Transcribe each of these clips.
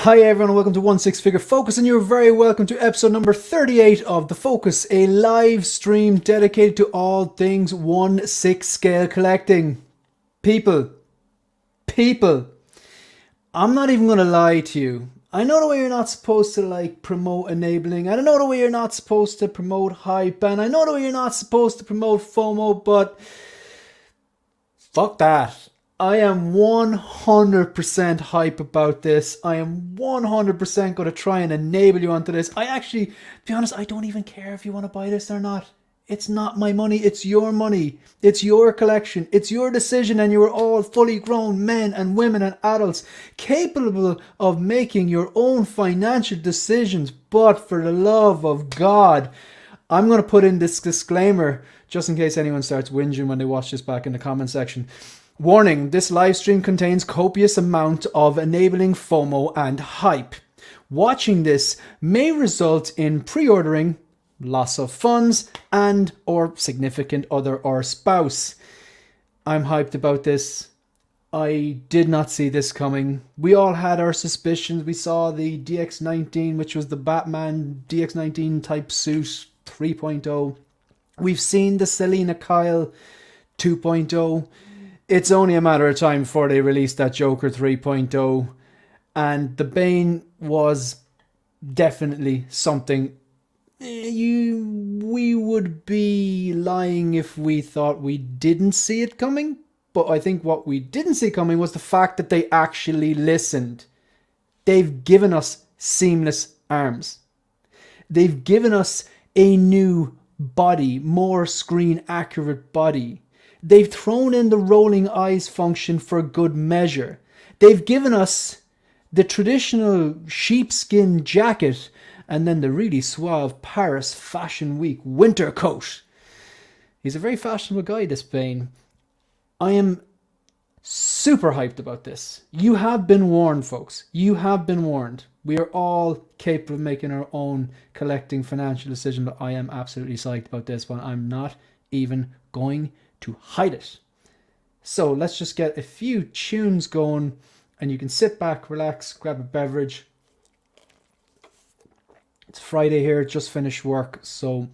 Hi everyone, welcome to One Six Figure Focus, and you're very welcome to episode number 38 of The Focus, a live stream dedicated to all things 1/6 scale collecting. People, I'm not even going to lie to you. I know the way you're not supposed to promote enabling, and I know the way you're not supposed to promote hype, and I know the way you're not supposed to promote FOMO, but fuck that. I am 100% hype about this. I am 100% going to try and enable you onto this. To be honest, I don't even care if you want to buy this or not. It's not my money. It's your money. It's your collection. It's your decision, and you are all fully grown men and women and adults capable of making your own financial decisions. But for the love of God, I'm going to put in this disclaimer just in case anyone starts whinging when they watch this back in the comment section. Warning, this live stream contains copious amount of enabling FOMO and hype. Watching this may result in pre-ordering, loss of funds, and or significant other or spouse. I'm hyped about this. I did not see this coming. We all had our suspicions. We saw the DX19, which was the Batman DX19 type suit 3.0. We've seen the Selena Kyle 2.0. It's only a matter of time before they release that Joker 3.0. And the Bane was definitely something. We would be lying if we thought we didn't see it coming. But I think what we didn't see coming was the fact that they actually listened. They've given us seamless arms. They've given us a new body, more screen accurate body. They've thrown in the rolling eyes function for good measure. They've given us the traditional sheepskin jacket and then the really suave Paris Fashion Week winter coat. He's a very fashionable guy, this Bane. I am super hyped about this. You have been warned, folks. You have been warned. We are all capable of making our own collecting financial decision, but I am absolutely psyched about this one. I'm not even going to hide it. So let's just get a few tunes going, and you can sit back, relax, grab a beverage. It's Friday here, just finished work, so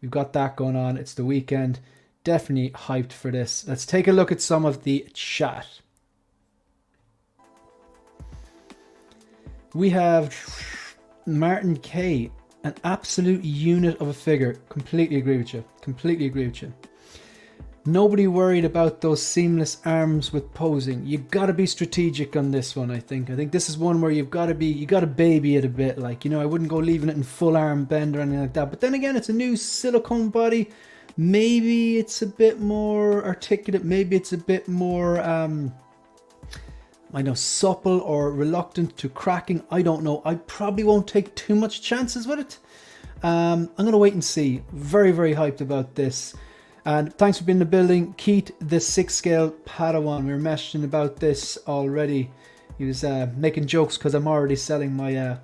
we've got that going on. It's the weekend. Definitely hyped for this. Let's take a look at some of the chat. We have Martin K, an absolute unit of a figure. Completely agree with you. Nobody worried about those seamless arms with posing. You gotta be strategic on this one, I think. I think this is one where you gotta baby it a bit. I wouldn't go leaving it in full arm bend or anything like that. But then again, it's a new silicone body. Maybe it's a bit more articulate. Maybe it's a bit more, supple or reluctant to cracking. I don't know. I probably won't take too much chances with it. I'm going to wait and see. Very, very hyped about this. And thanks for being in the building. Keith, the 6 scale Padawan. We were messaging about this already. He was making jokes because I'm already selling my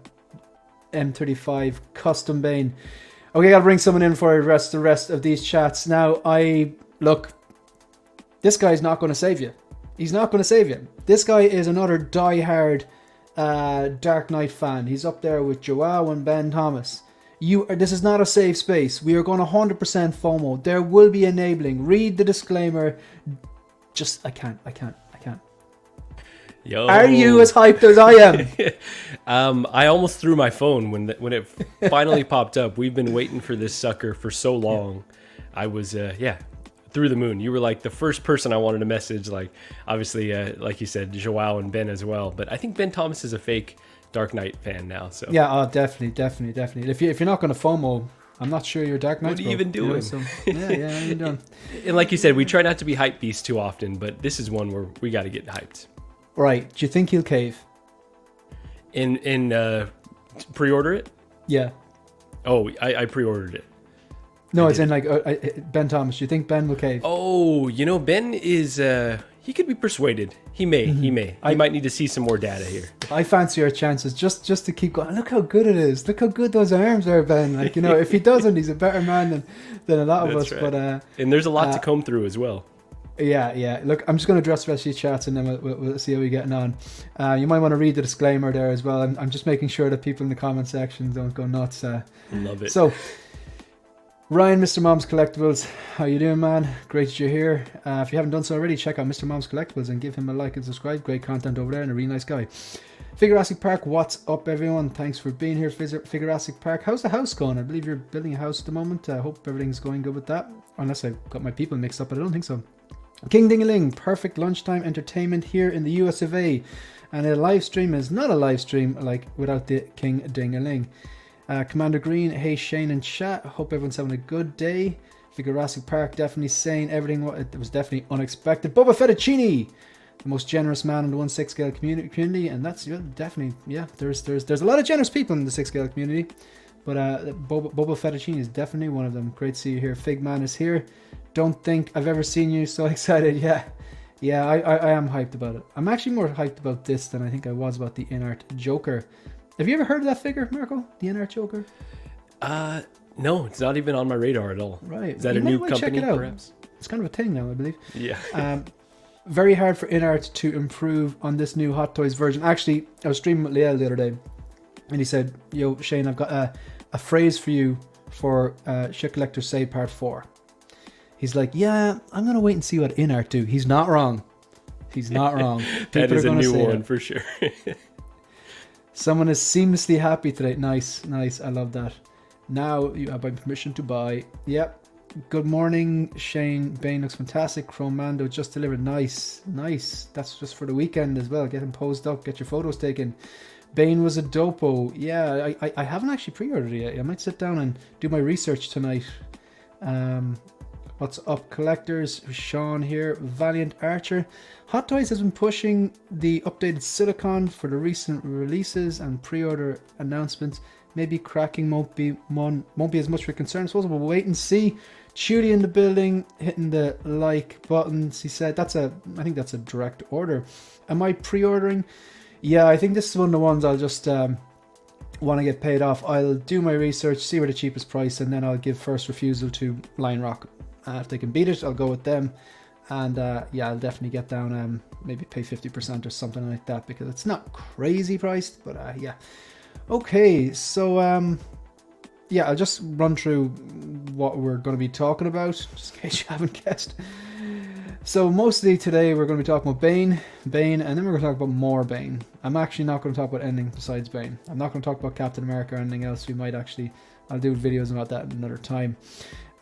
M35 custom Bane. Okay, I gotta bring someone in for the rest of these chats. Now, this guy's not going to save you. He's not going to save you. This guy is another die-hard Dark Knight fan. He's up there with Joao and Ben Thomas. This is not a safe space. We are going 100% FOMO. There will be enabling. Read the disclaimer. I can't. Yo. Are you as hyped as I am? I almost threw my phone when it finally popped up. We've been waiting for this sucker for so long. I was, through the moon. You were like the first person I wanted to message. Obviously, like you said, Joao and Ben as well. But I think Ben Thomas is a fake Dark Knight fan now. So yeah, definitely. If you're not going to FOMO, I'm not sure you're Dark Knight. What are you even doing? Yeah, you're done. And like you said, we try not to be hype beasts too often, but this is one where we got to get hyped. Right. Do you think he'll cave? In pre-order it? Yeah. Oh, I pre-ordered it. No, it's in Ben Thomas. Do you think Ben will cave? Oh, Ben is he could be persuaded. He may. He might need to see some more data here. I fancy our chances just to keep going. Look how good it is. Look how good those arms are, Ben. If he doesn't, he's a better man than a lot of us. Right. But and there's a lot to comb through as well. Yeah. Look, I'm just going to address the rest of these chats and then we'll see how we're getting on. You might want to read the disclaimer there as well. I'm just making sure that people in the comment section don't go nuts. Love it. So, Ryan, Mr. Mom's Collectibles, how you doing, man? Great that you're here. If you haven't done so already, check out Mr. Mom's Collectibles and give him a like and subscribe. Great content over there and a really nice guy. Figurassic Park, what's up, everyone? Thanks for being here, Figurassic Park. How's the house going? I believe you're building a house at the moment. I hope everything's going good with that. Unless I've got my people mixed up, but I don't think so. King Ding-a-ling, perfect lunchtime entertainment here in the US of A. And a live stream is not a live stream like without the King Ding-a-ling. Commander Green, hey Shane and chat. Hope everyone's having a good day. Figurassic Park definitely saying everything. It was definitely unexpected. Boba Fettuccine, the most generous man in the 1/6 scale community, and that's definitely There's a lot of generous people in the 6 scale community, but Boba Fettuccine is definitely one of them. Great to see you here. Figman is here. Don't think I've ever seen you so excited. Yeah, I am hyped about it. I'm actually more hyped about this than I think I was about the in-art Joker. Have you ever heard of that figure, Marco? The in-art Joker? No, it's not even on my radar at all. Right. Is that a new company, perhaps? It's kind of a thing now, I believe. Yeah. Very hard for in-art to improve on this new Hot Toys version. Actually, I was streaming with Liel the other day, and he said, yo, Shane, I've got a phrase for you for Shit Collector Say Part 4. He's like, yeah, I'm going to wait and see what in-art do. He's not wrong. He's not wrong. That is a new one for sure. Someone is seamlessly happy today. Nice. I love that. Now you have my permission to buy. Yep. Good morning, Shane. Bane looks fantastic. Chrome Mando just delivered. Nice. That's just for the weekend as well. Get him posed up. Get your photos taken. Bane was a dopo. Yeah, I haven't actually pre-ordered it yet. I might sit down and do my research tonight. What's up, collectors? Sean here. Valiant Archer. Hot Toys has been pushing the updated silicon for the recent releases and pre-order announcements. Maybe cracking won't be as much of a concern. I suppose we'll wait and see. Judy in the building, hitting the like buttons. He said I think that's a direct order. Am I pre-ordering? Yeah, I think this is one of the ones I'll just want to get paid off. I'll do my research, see where the cheapest price, and then I'll give first refusal to Lion Rock. If they can beat it, I'll go with them. And I'll definitely get down, maybe pay 50% or something like that, because it's not crazy priced, but yeah. Okay, so I'll just run through what we're going to be talking about, just in case you haven't guessed. So mostly today we're going to be talking about Bane, and then we're going to talk about more Bane. I'm actually not going to talk about anything besides Bane. I'm not going to talk about Captain America or anything else. I'll do videos about that another time.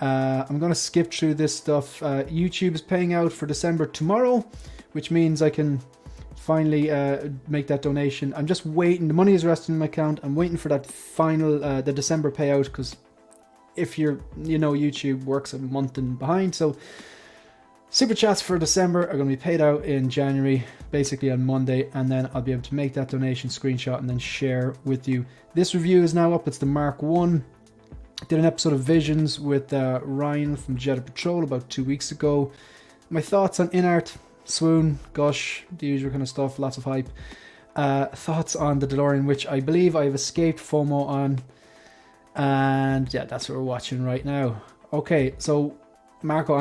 I'm going to skip through this stuff. YouTube is paying out for December tomorrow, which means I can finally make that donation. I'm just waiting. The money is resting in my account. I'm waiting for that final, the December payout, because if YouTube works a month and behind. So Super Chats for December are going to be paid out in January, basically on Monday, and then I'll be able to make that donation, screenshot, and then share with you. This review is now up. It's the Mark 1. Did an episode of Visions with Ryan from Jedi Patrol about 2 weeks ago. My thoughts on in-art, swoon, gush, the usual kind of stuff, lots of hype. Thoughts on the DeLorean, which I believe I've escaped FOMO on. And yeah, that's what we're watching right now. Okay, so Marco,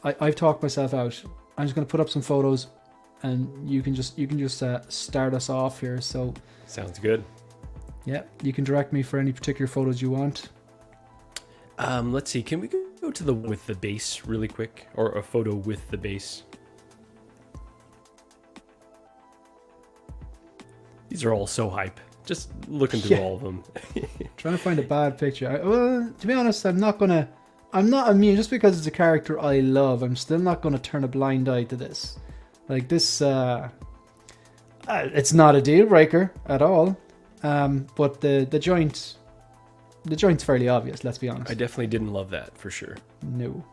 I've talked myself out. I'm just gonna put up some photos, and you can just start us off here. So sounds good. Yeah, you can direct me for any particular photos you want. Let's see. Can we go to the with the base really quick, or a photo with the base? These are all so hype. Just looking through all of them. Trying to find a bad picture. To be honest, I'm not immune. Just because it's a character I love, I'm still not going to turn a blind eye to this. Like this, it's not a deal breaker at all. But the joint's fairly obvious. Let's be honest. I definitely didn't love that for sure. No,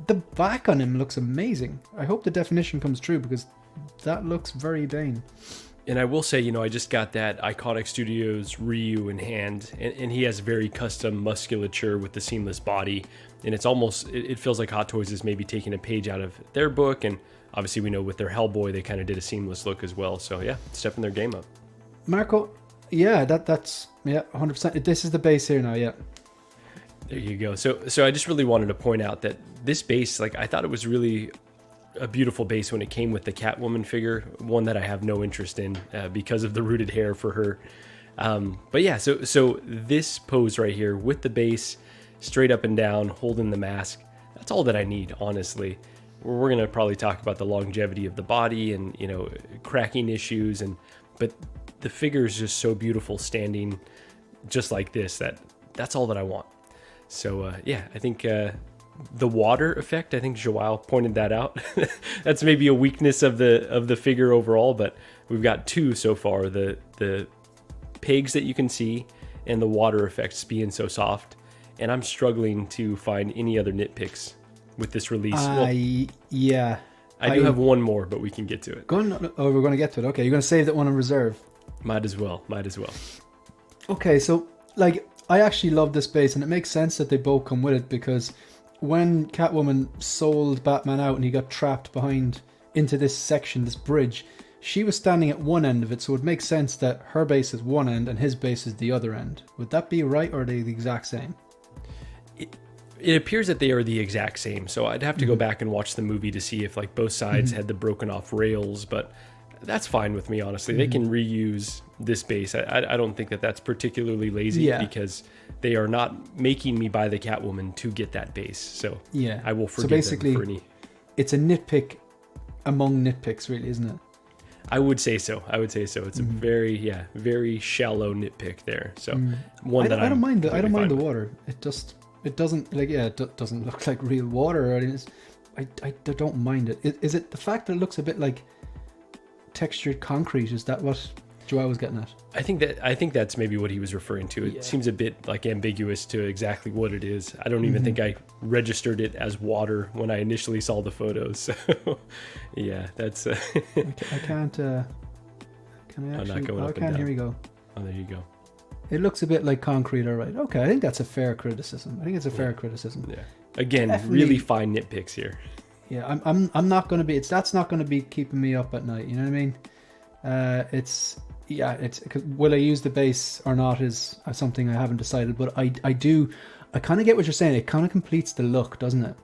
the back on him looks amazing. I hope the definition comes true, because that looks very Bane. And I will say, I just got that Iconic Studios Ryu in hand, and he has very custom musculature with the seamless body, and it's almost, it feels like Hot Toys is maybe taking a page out of their book, and obviously we know with their Hellboy they kind of did a seamless look as well. So yeah, stepping their game up. Marco, yeah, that's 100%. This is the base here now, yeah. There you go. So I just really wanted to point out that this base, like, I thought it was really a beautiful base when it came with the Catwoman figure, one that I have no interest in because of the rooted hair for her. But yeah, so this pose right here with the base straight up and down, holding the mask, that's all that I need, honestly. We're going to probably talk about the longevity of the body and, you know, cracking issues, but the figure is just so beautiful standing just like this, that's all that I want. So yeah, I think the water effect, I think Joao pointed that out. That's maybe a weakness of the figure overall, but we've got two so far, the pegs that you can see and the water effects being so soft. And I'm struggling to find any other nitpicks with this release. Yeah. I do have one more, but we can get to it. We're going to get to it. Okay, you're going to save that one in reserve. Might as well. Okay, so like I actually love this base, and it makes sense that they both come with it, because when Catwoman sold Batman out and he got trapped behind into this section, this bridge, she was standing at one end of it, so it makes sense that her base is one end and his base is the other end. Would that be right, or are they the exact same? It appears that they are the exact same, so I'd have to go back and watch the movie to see if like both sides had the broken off rails, but that's fine with me, honestly. They can reuse this base. I don't think that that's particularly lazy, because they are not making me buy the Catwoman to get that base. So yeah, I will forgive them for any. It's a nitpick among nitpicks, really, isn't it? I would say so. It's a very shallow nitpick there. So one that I don't mind. I don't mind the water. It doesn't doesn't look like real water or anything. I don't mind it. Is it the fact that it looks a bit like textured concrete? Is that what Joao was getting at? I think that's maybe what he was referring to. It seems a bit like ambiguous to exactly what it is. I don't even think I registered it as water when I initially saw the photos. So yeah, that's I can't can I actually here we go. Oh, there you go. It looks a bit like concrete, all right. Okay, I think that's a fair criticism. Yeah. Again, Definitely, really fine nitpicks here. Yeah, I'm not going to be. That's not going to be keeping me up at night. You know what I mean? It's will I use the base or not is something I haven't decided. But I kind of get what you're saying. It kind of completes the look, doesn't it?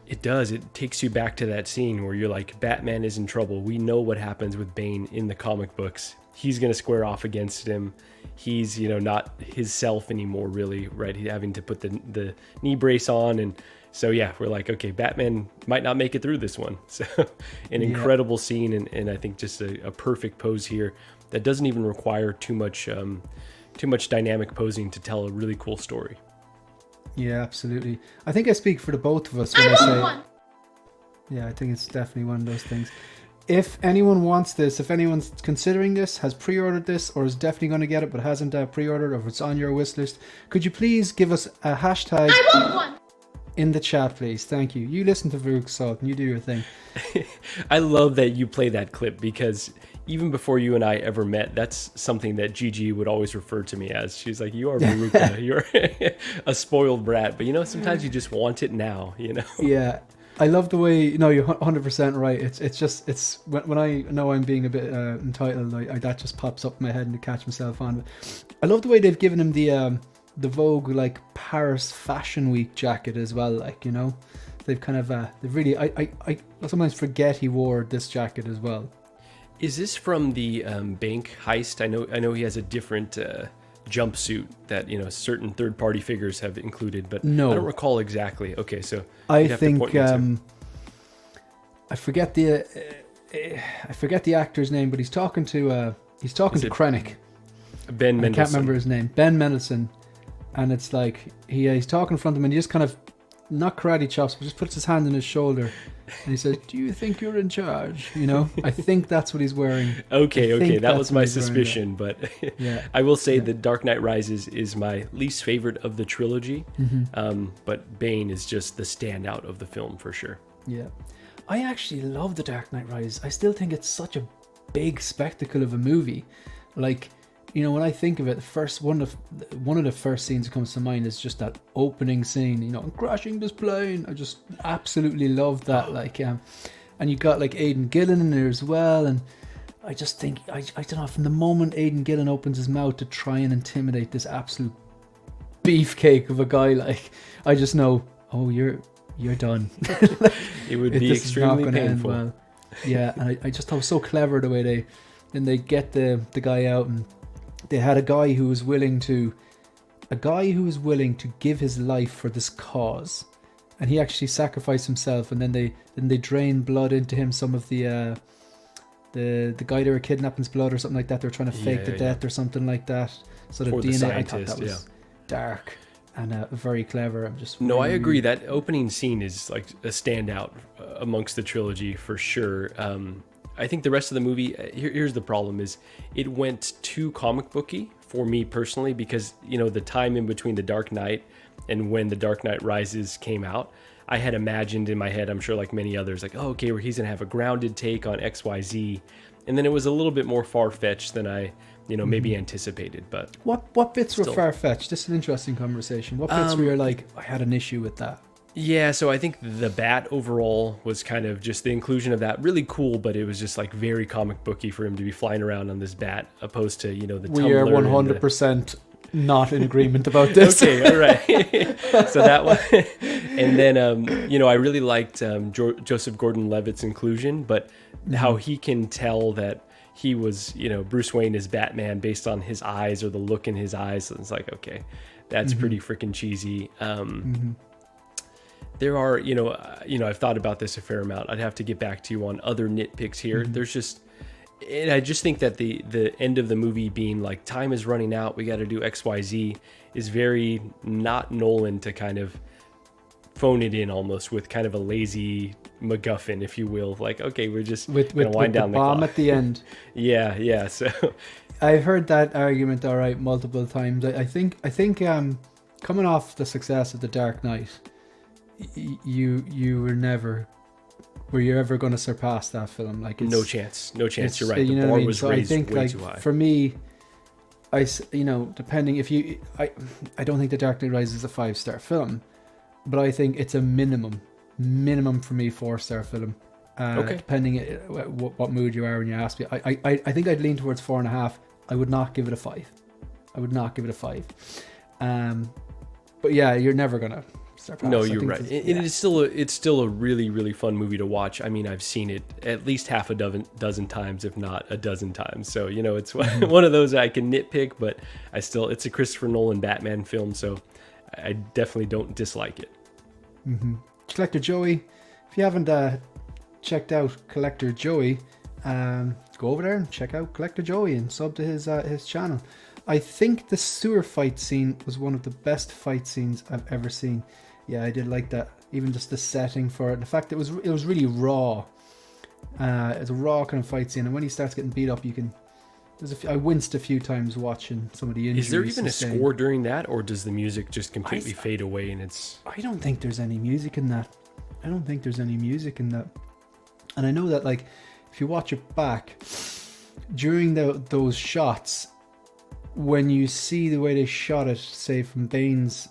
It does. It takes you back to that scene where you're like, Batman is in trouble. We know what happens with Bane in the comic books. He's going to square off against him. He's, not his self anymore, really, right? He's having to put the knee brace on. And so, yeah, we're like, okay, Batman might not make it through this one. So an incredible scene. And I think just a perfect pose here that doesn't even require too much dynamic posing to tell a really cool story. Yeah, absolutely. I think I speak for the both of us when I say, yeah, I think it's definitely one of those things. If anyone wants this, if anyone's considering this, has pre-ordered this, or is definitely going to get it but hasn't pre-ordered, or if it's on your wish list, could you please give us a hashtag in the chat, please? Thank you. You listen to Vuk Salt and you do your thing. I love that you play that clip, because even before you and I ever met, that's something that Gigi would always refer to me as. She's like, you are Veruca, you're a spoiled brat, but sometimes you just want it now, Yeah. I love the way, no, you're 100% right. It's when I know I'm being a bit entitled, that just pops up in my head and I catch myself on. But I love the way they've given him the Vogue like Paris Fashion Week jacket as well. They've kind of they've really. I sometimes forget he wore this jacket as well. Is this from the bank heist? I know he has a different jumpsuit that certain third-party figures have included, but no, I don't recall exactly. Okay, so I think I forget the actor's name, but he's talking to Krennic. Ben Mendelsohn. I can't remember his name. Ben Mendelsohn, and it's like he's talking in front of him, and he just kind of not karate chops, but just puts his hand on his shoulder, and he says, "Do you think you're in charge?" I think that's what he's wearing. Okay, that was my suspicion, but yeah. I will say that Dark Knight Rises is my least favorite of the trilogy, but Bane is just the standout of the film for sure. Yeah, I actually love the Dark Knight Rises. I still think it's such a big spectacle of a movie. Like, when I think of it, one of the first scenes that comes to mind is just that opening scene, I'm crashing this plane. I just absolutely love that. And you got like Aidan Gillen in there as well. And I just think, I don't know, from the moment Aidan Gillen opens his mouth to try and intimidate this absolute beefcake of a guy, I just know, oh, you're you're done. It would be extremely painful. Well. Yeah, and I just thought it was so clever the way they get the guy out, and they had a guy who was willing to give his life for this cause, and he actually sacrificed himself, and then they drain blood into him, some of the guy they were kidnapping's blood or something like that. They were trying to fake the death or something like that. So the DNA, I thought that was dark and very clever. I agree. That opening scene is like a standout amongst the trilogy for sure. I think the rest of the movie, here's the problem, is it went too comic booky for me personally, because the time in between The Dark Knight and when The Dark Knight Rises came out, I had imagined in my head, I'm sure like many others, like, where he's gonna have a grounded take on XYZ, and then it was a little bit more far-fetched than I maybe anticipated. But what bits were far-fetched? This is an interesting conversation. What bits were you like, I had an issue with that? Yeah, so I think the bat overall was kind of just the inclusion of that really cool, but it was just like very comic booky for him to be flying around on this bat, opposed to the Tumbler. We are 100% not in agreement about this. Okay, all right. So that one, and then I really liked Joseph Gordon-Levitt's inclusion, but how he can tell that he was Bruce Wayne is Batman based on his eyes or the look in his eyes. It's like, okay, that's pretty freaking cheesy. There are, I've thought about this a fair amount. I'd have to get back to you on other nitpicks here. There's just, and I just think that the end of the movie being like, time is running out, we got to do XYZ, is very not Nolan to kind of phone it in almost with kind of a lazy MacGuffin, if you will. Like, okay, we're just going to wind down the bomb clock at the end. Yeah. So I've heard that argument, all right, multiple times. I think coming off the success of The Dark Knight, you were you ever going to surpass that film? Like, no chance. You're right. The bar was raised way too high. For me, depending I don't think The Dark Knight Rises is a 5-star film, but I think it's a minimum for me 4-star film. Depending what mood you are when you ask me, I think I'd lean towards 4.5. I would not give it a 5. But yeah, you're never gonna surpass. No, you're right. It's still a really, really fun movie to watch. I mean, I've seen it at least half a dozen times, if not a dozen times. So it's one of those I can nitpick, but it's a Christopher Nolan Batman film, so I definitely don't dislike it. Collector Joey, if you haven't checked out Collector Joey, go over there and check out Collector Joey and sub to his channel. I think the sewer fight scene was one of the best fight scenes I've ever seen. Yeah, I did like that. Even just the setting for it, the fact it was really raw. It's a raw kind of fight scene, and when he starts getting beat up, I winced a few times watching some of the injuries. Is there even a score during that, or does the music just completely fade away and it's... I don't think there's any music in that. And I know that, like, if you watch it back, during those shots, when you see the way they shot it, say from Bane's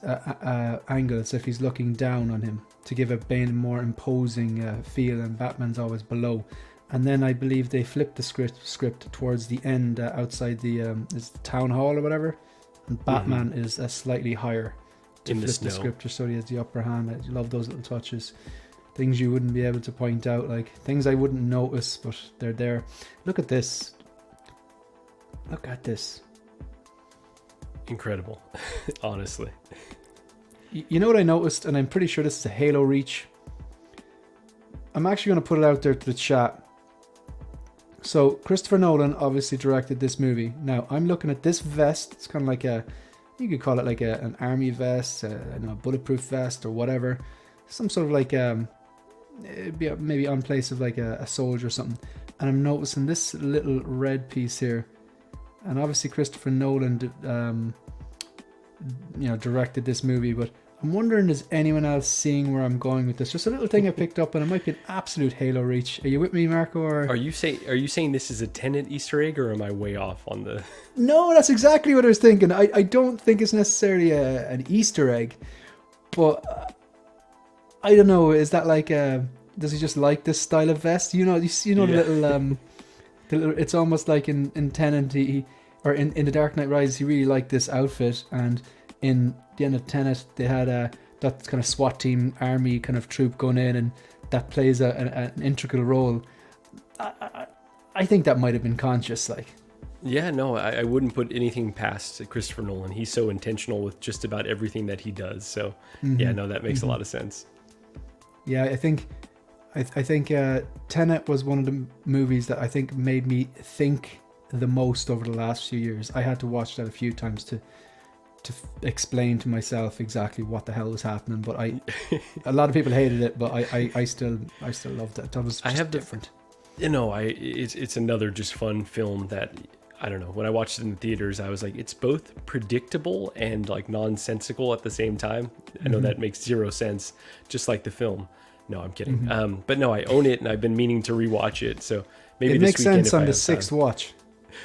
angle, as if he's looking down on him to give a Bane a more imposing feel, and Batman's always below. And then I believe they flipped the script towards the end outside the town hall or whatever, and Batman is slightly higher to flip the script, so he has the upper hand. I love those little touches, things you wouldn't be able to point out, like things I wouldn't notice, but they're there. Look at this. Incredible. Honestly, you know what I noticed, and I'm pretty sure this is a Halo reach. I'm actually going to put it out there to the chat. So Christopher Nolan obviously directed this movie. Now I'm looking at this vest. It's kind of like you could call it like an army vest, a bulletproof vest or whatever. Some sort of like it'd be maybe on place of like a soldier or something. And I'm noticing this little red piece here. And obviously Christopher Nolan directed this movie, but I'm wondering, is anyone else seeing where I'm going with this? Just a little thing I picked up, and it might be an absolute Halo reach. Are you with me, Marco? Or are you saying this is a Tenet Easter egg, or am I way off on the... No, that's exactly what I was thinking. I don't think it's necessarily an Easter egg, but I don't know. Is that like does he just like this style of vest? The little it's almost like in Tenet, or in The Dark Knight Rises, he really liked this outfit, and in the end of Tenet, they had that kind of SWAT team army kind of troop going in, and that plays an integral role. I think that might have been conscious, like. Yeah, no, I wouldn't put anything past Christopher Nolan. He's so intentional with just about everything that he does. So, yeah, no, that makes a lot of sense. Yeah, I think Tenet was one of the movies that I think made me think the most over the last few years. I had to watch that a few times to explain to myself exactly what the hell was happening. But a lot of people hated it, but I still loved it. That was just different. It's another just fun film that, I don't know, when I watched it in the theaters, I was like, it's both predictable and like nonsensical at the same time. I know that makes zero sense, just like the film. No, I'm kidding. But no, I own it, and I've been meaning to rewatch it. So maybe it this makes weekend, sense on the sixth watch.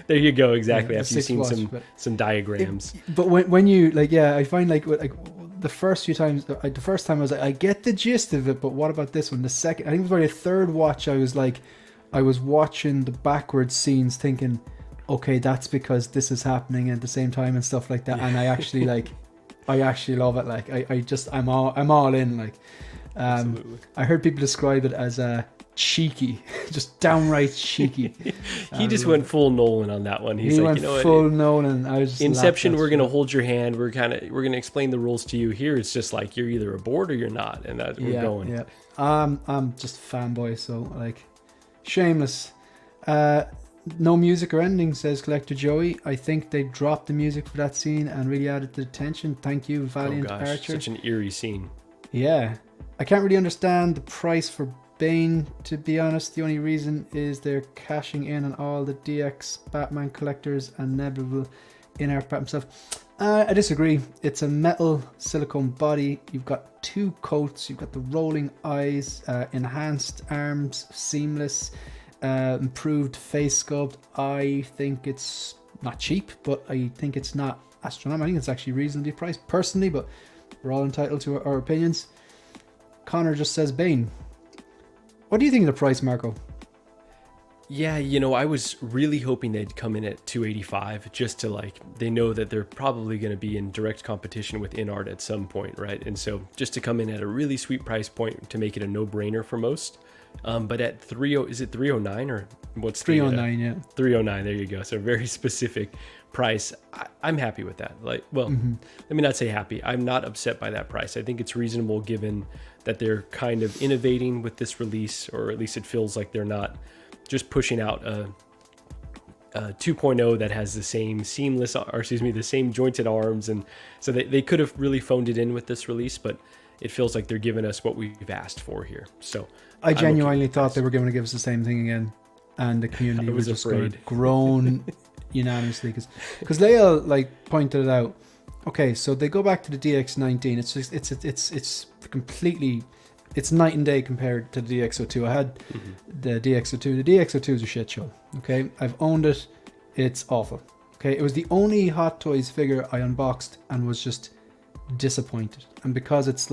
There you go, exactly. Yeah, after you've seen some diagrams. But when you I find like the first few times, the first time I was like, I get the gist of it, but what about this one? The second, I think it was probably the third watch, I was watching the backwards scenes, thinking, okay, that's because this is happening at the same time and stuff like that. And I actually love it. Like I'm all in. Like, I heard people describe it as cheeky, just downright cheeky. He just went full Nolan on that one. He went full Nolan. I was just Inception. We're gonna hold your hand. We're gonna explain the rules to you. Here, it's just like you're either aboard or you're not, and that's we're going. Yeah, I'm just a fanboy. So like, shameless. No music or ending, says Collector Joey. I think they dropped the music for that scene and really added the tension. Thank you, Valiant Archer. Such an eerie scene. Yeah, I can't really understand the price for Bane, to be honest. The only reason is they're cashing in on all the DX Batman collectors and Nebula in-art Bat himself. I disagree. It's a metal silicone body. You've got two coats. You've got the rolling eyes, enhanced arms, seamless, improved face sculpt. I think it's not cheap, but I think it's not astronomical. I think it's actually reasonably priced personally, but we're all entitled to our opinions. Connor just says Bane. What do you think of the price, Marco? Yeah, I was really hoping they'd come in at $285, just to they know that they're probably going to be in direct competition with InArt at some point, right? And so just to come in at a really sweet price point to make it a no-brainer for most. But at is it 309 or what's 309? Yeah, 309. There you go. So very specific price. I'm happy with that. Let me not say happy. I'm not upset by that price. I think it's reasonable given that they're kind of innovating with this release, or at least it feels like they're not just pushing out a 2.0 that has the same the same jointed arms, and so they could have really phoned it in with this release, but it feels like they're giving us what we've asked for here. So I genuinely thought they were going to give us the same thing again, and the community was just going to groan unanimously because Leia pointed it out. Okay, so they go back to the DX19. It's just it's completely, it's night and day compared to the DX02. I had the DX02. The DX02 is a shit show. Okay, I've owned it. It's awful. Okay, it was the only Hot Toys figure I unboxed and was just disappointed. And because it's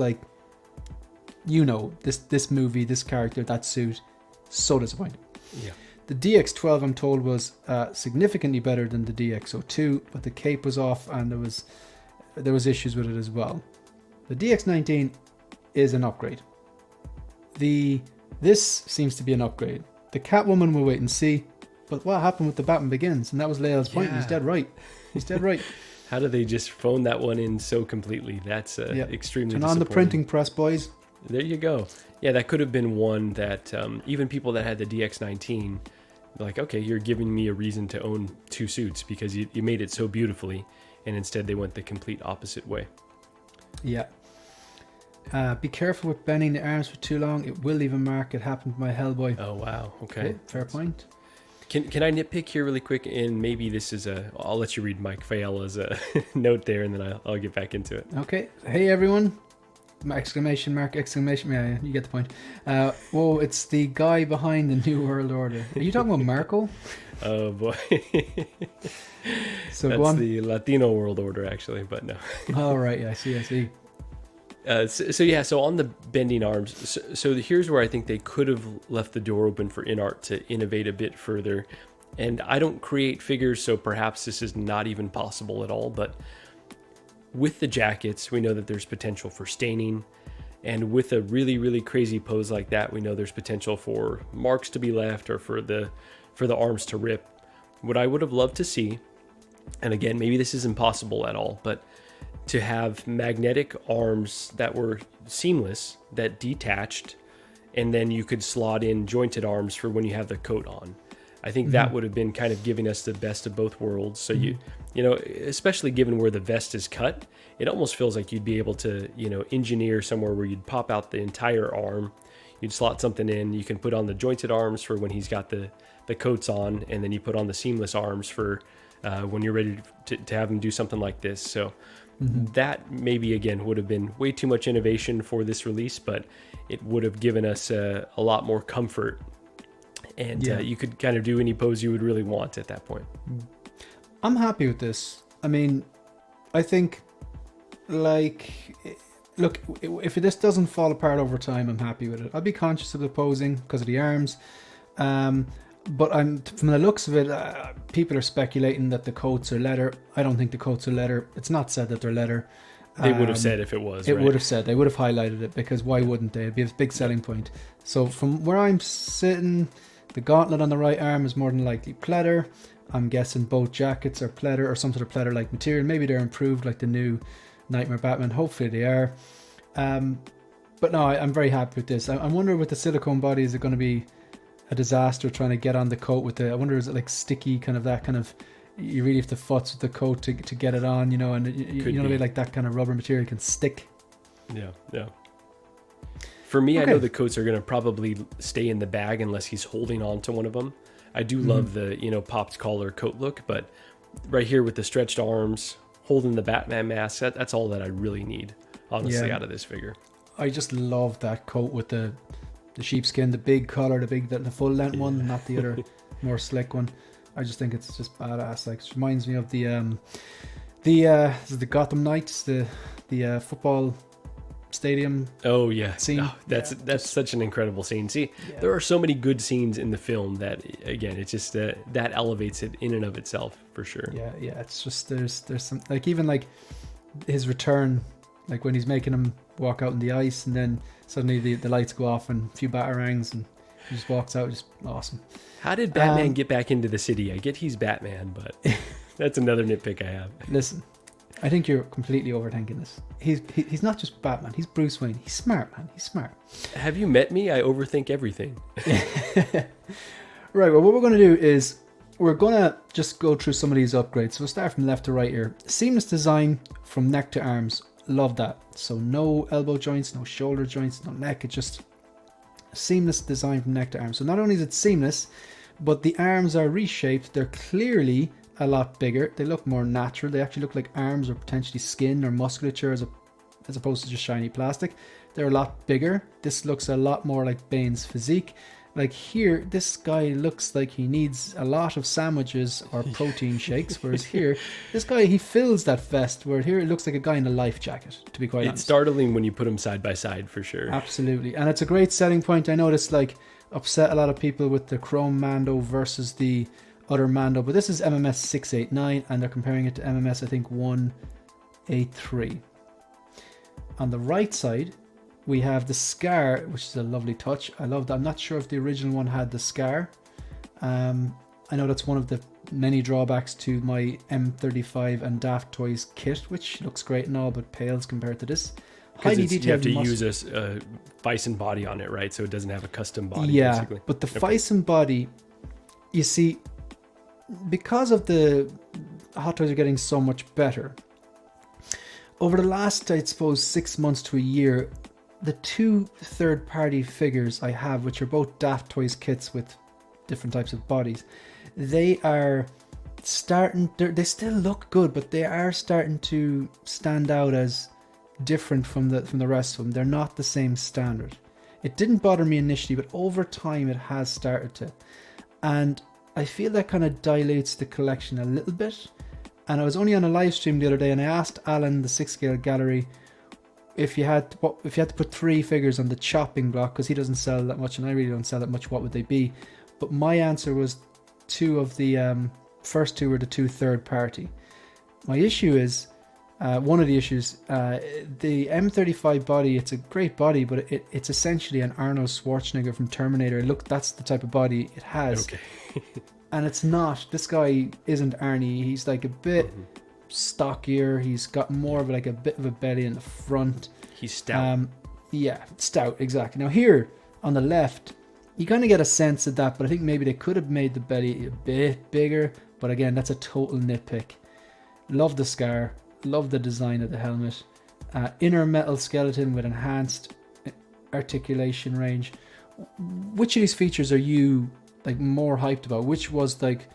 this movie, this character, that suit, so disappointed. Yeah. The DX12, I'm told, was significantly better than the DX02, but the cape was off and there was issues with it as well. The DX19 is an upgrade. This seems to be an upgrade. The Catwoman will wait and see, but what happened with the Batman Begins? And that was Leia's point. He's dead right. How do they just phone that one in so completely? That's extremely Turn on the printing press, boys. There you go. Yeah, that could have been one that even people that had the DX19, okay, you're giving me a reason to own two suits because you made it so beautifully, and instead they went the complete opposite way. Yeah. Be careful with bending the arms for too long. It will leave a mark. It happened to my Hellboy. Oh, wow. Okay. Fair point. Can I nitpick here really quick? And maybe this is I'll let you read Mike Fayela's note there, and then I'll get back into it. Okay. Hey, everyone. Exclamation mark, exclamation. Yeah, you get the point. Whoa, it's the guy behind the New World Order. Are you talking about Marco? Oh, boy. So that's the Latino World Order, actually, but no. Oh, right. Yeah, I see. So on the bending arms, so here's where I think they could have left the door open for InArt to innovate a bit further. And I don't create figures, so perhaps this is not even possible at all, but with the jackets, we know that there's potential for staining. And with a really, really crazy pose like that, we know there's potential for marks to be left or for the arms to rip. What I would have loved to see, and again, maybe this is impossible at all, but to have magnetic arms that were seamless, that detached, and then you could slot in jointed arms for when you have the coat on. I think that would have been kind of giving us the best of both worlds. So you know, especially given where the vest is cut, it almost feels like you'd be able to, you know, engineer somewhere where you'd pop out the entire arm, you'd slot something in, you can put on the jointed arms for when he's got the coats on, and then you put on the seamless arms for when you're ready to have him do something like this. So that maybe, again, would have been way too much innovation for this release, but it would have given us a lot more comfort. And you could kind of do any pose you would really want at that point. I'm happy with this. I mean, I think, like, look, if this doesn't fall apart over time, I'm happy with it. I'll be conscious of the posing because of the arms. But from the looks of it, people are speculating that the coats are leather. I don't think the coats are leather. It's not said that they're leather. They would have said if it was. It would have said. They would have highlighted it, because why wouldn't they? It'd be a big selling point. So from where I'm sitting, the gauntlet on the right arm is more than likely pleather. I'm guessing both jackets are pleather or some sort of pleather-like material. Maybe they're improved like the new Nightmare Batman. Hopefully they are. But no, I'm very happy with this. I'm wondering with the silicone body, is it going to be a disaster trying to get on the coat with the... I wonder, is it like sticky, kind of that kind of... You really have to futz with the coat to get it on, you know, and you know, like that kind of rubber material can stick. Yeah. For me, I know the coats are going to probably stay in the bag unless he's holding on to one of them. I do love the, you know, popped collar coat look, but right here with the stretched arms, holding the Batman mask, that's all that I really need, honestly, out of this figure. I just love that coat with the sheepskin, the big collar, the full length one, not the other more slick one. I just think it's just badass. Like, it reminds me of the Gotham Knights, the football stadium. Oh yeah, scene. That's such an incredible scene. See, there are so many good scenes in the film that, again, it's just that elevates it in and of itself for sure. Yeah. It's just there's some, like, even like his return, like when he's making him walk out in the ice, and then suddenly the lights go off and a few batarangs, and he just walks out. Just awesome. How did Batman get back into the city? I get he's Batman, but that's another nitpick I have. Listen, I think you're completely overthinking this. He's not just Batman. He's Bruce Wayne. He's smart, man. He's smart. Have you met me? I overthink everything. Right, well, what we're going to do is we're going to just go through some of these upgrades. So we'll start from left to right here. Seamless design from neck to arms. Love that. So no elbow joints, no shoulder joints, no neck. It's just seamless design from neck to arms. So not only is it seamless, but the arms are reshaped. They're clearly a lot bigger. They look more natural. They actually look like arms or potentially skin or musculature as opposed to just shiny plastic. They're a lot bigger. This looks a lot more like Bane's physique. Like here, this guy looks like he needs a lot of sandwiches or protein shakes, whereas here, this guy, he fills that vest, where here it looks like a guy in a life jacket, to be quite honest. It's startling when you put them side by side, for sure. Absolutely. And it's a great selling point. I know this like upset a lot of people with the Chrome Mando versus the other Mando, but this is MMS 689 and they're comparing it to MMS, I think, 183. On the right side, we have the scar, which is a lovely touch. I love that. I'm not sure if the original one had the scar. I know that's one of the many drawbacks to my M35 and Daft Toys kit, which looks great and all, but pales compared to this. Highly detailed. You have to use a bison body on it, right? So it doesn't have a custom body. Yeah, basically. But the bison body, you see, because of the Hot Toys are getting so much better, over the last, I suppose, 6 months to a year, the two third-party figures I have, which are both Daft Toys kits with different types of bodies, they are starting, they still look good, but they are starting to stand out as different from the rest of them. They're not the same standard. It didn't bother me initially, but over time it has started to. And I feel that kind of dilutes the collection a little bit. And I was only on a live stream the other day and I asked Alan, the 6-scale gallery, if you had to put 3 figures on the chopping block, because he doesn't sell that much and I really don't sell that much, what would they be? But my answer was 2 of the first 2 were the 2 third party. My issue is One of the issues, the M35 body, it's a great body, but it's essentially an Arnold Schwarzenegger from Terminator. Look, that's the type of body it has. Okay. And it's not. This guy isn't Arnie. He's like a bit stockier. He's got more of like a bit of a belly in the front. He's stout. Yeah, stout, exactly. Now here on the left, you kind of get a sense of that, but I think maybe they could have made the belly a bit bigger. But again, that's a total nitpick. Love the scar. Love the design of the helmet. Inner metal skeleton with enhanced articulation range. Which of these features are you like more hyped about? Which was like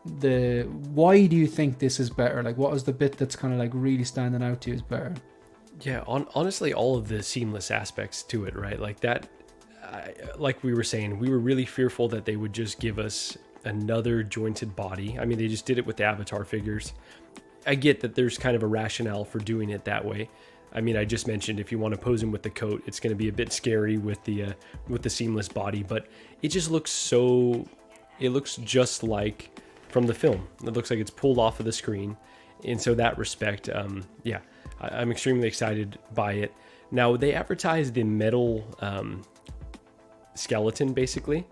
why do you think this is better? Like, what was the bit that's kind of like really standing out to you as better? Yeah, honestly, all of the seamless aspects to it, right? Like that, like we were saying, we were really fearful that they would just give us another jointed body. I mean, they just did it with the Avatar figures. I get that there's kind of a rationale for doing it that way. I mean, I just mentioned if you want to pose him with the coat, it's going to be a bit scary with the seamless body, but it just looks it looks just like from the film. It looks like it's pulled off of the screen. And so that respect, yeah, I'm extremely excited by it. Now, they advertised the metal skeleton, basically.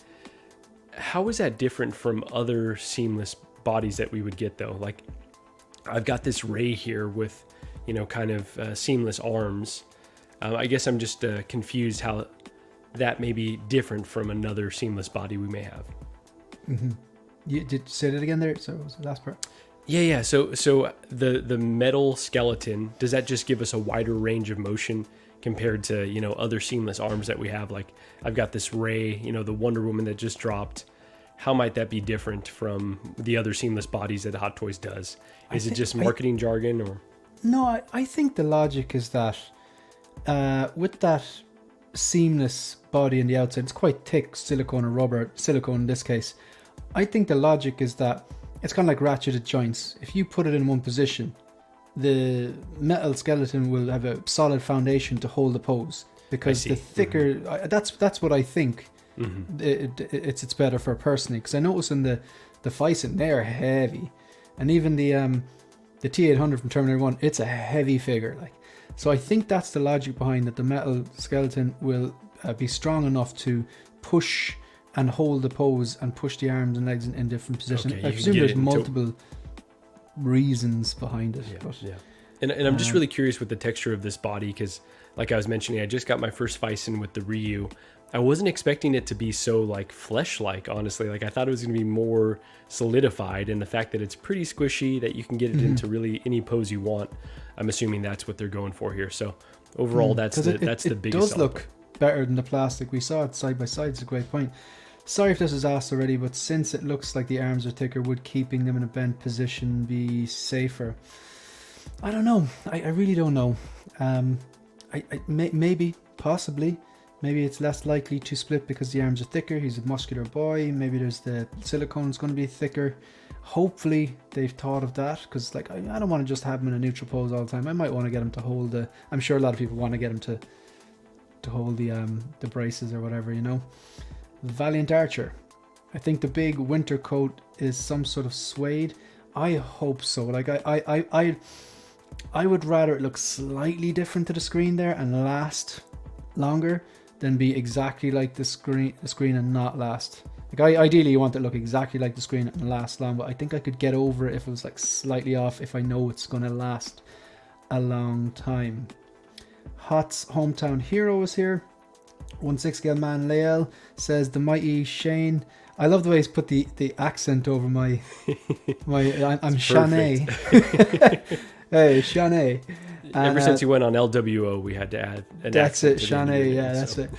How is that different from other seamless bodies that we would get, though? Like, I've got this Ray here with, you know, kind of seamless arms. I guess I'm just confused how that may be different from another seamless body we may have. Mm-hmm. You did say that again there? So what was the last part? Yeah. So the metal skeleton, does that just give us a wider range of motion compared to, you know, other seamless arms that we have? Like, I've got this Ray, you know, the Wonder Woman that just dropped. How might that be different from the other seamless bodies that Hot Toys does? Is it just marketing jargon, or? No, I think the logic is that with that seamless body on the outside, it's quite thick silicone or rubber, silicone in this case. I think the logic is that it's kind of like ratcheted joints. If you put it in one position, the metal skeleton will have a solid foundation to hold the pose, because the thicker, that's what I think. It's better for personally, because I notice in the Fison, they're heavy, and even the T800 from Terminator 1, it's a heavy figure. Like, so I think that's the logic behind it. The metal skeleton will be strong enough to push and hold the pose and push the arms and legs in different positions. Okay, I presume there's multiple reasons behind it. Yeah. And I'm just really curious with the texture of this body, because like I was mentioning, I just got my first Fison with the Ryu. I wasn't expecting it to be so like flesh-like, honestly. Like, I thought it was going to be more solidified, and the fact that it's pretty squishy, that you can get it into really any pose you want, I'm assuming that's what they're going for here. So overall, that's the biggest. It does look better than the plastic. We saw it side by side. It's a great point. Sorry if this was asked already, but since it looks like the arms are thicker, would keeping them in a bent position be safer? I don't know. I really don't know. Maybe, possibly. Maybe it's less likely to split because the arms are thicker. He's a muscular boy. Maybe there's the silicone's going to be thicker. Hopefully they've thought of that, because like I don't want to just have him in a neutral pose all the time. I might want to get him to hold the. I'm sure a lot of people want to get him to hold the braces or whatever, you know. Valiant Archer. I think the big winter coat is some sort of suede. I hope so. Like I would rather it look slightly different to the screen there and last longer than be exactly like the screen and not last. Like, ideally you want it to look exactly like the screen and last long, but I think I could get over it if it was like slightly off, if I know it's going to last a long time. Hot's hometown hero is here. 160 man Lael says the mighty Shane. I love the way he's put the accent over my I'm Shanae. Hey, Shanae. Ever since you went on LWO, we had to add an that's it, accent. Shanae. Yeah, that's it.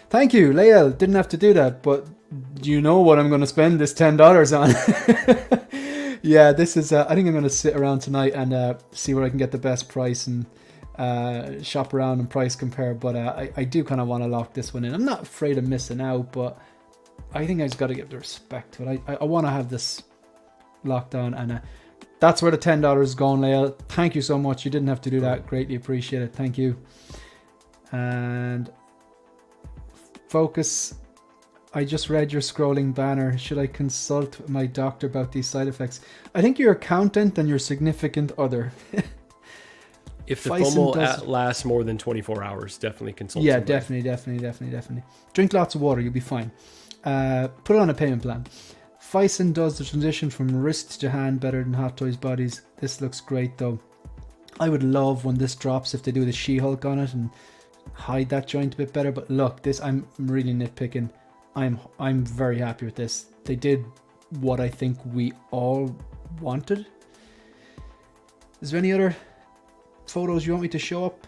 Thank you, Lael. Didn't have to do that, but you know what I'm going to spend this $10 on. Yeah, this is. I think I'm going to sit around tonight and see where I can get the best price and shop around and price compare. But I do kind of want to lock this one in. I'm not afraid of missing out, but I think I just got to give the respect to it. I want to have this locked on, and that's where the $10 is going, Lael. Thank you so much. You didn't have to do that. Greatly appreciate it. Thank you. And Focus. I just read your scrolling banner. Should I consult my doctor about these side effects? I think your accountant and your significant other. If the Fison FOMO lasts more than 24 hours, definitely consult Yeah, somebody. definitely. Drink lots of water, you'll be fine. Put it on a payment plan. Fison does the transition from wrist to hand better than Hot Toys bodies. This looks great though. I would love when this drops if they do the She-Hulk on it and hide that joint a bit better. But look, this, I'm really nitpicking. I'm very happy with this. They did what I think we all wanted. Is there any other photos you want me to show up?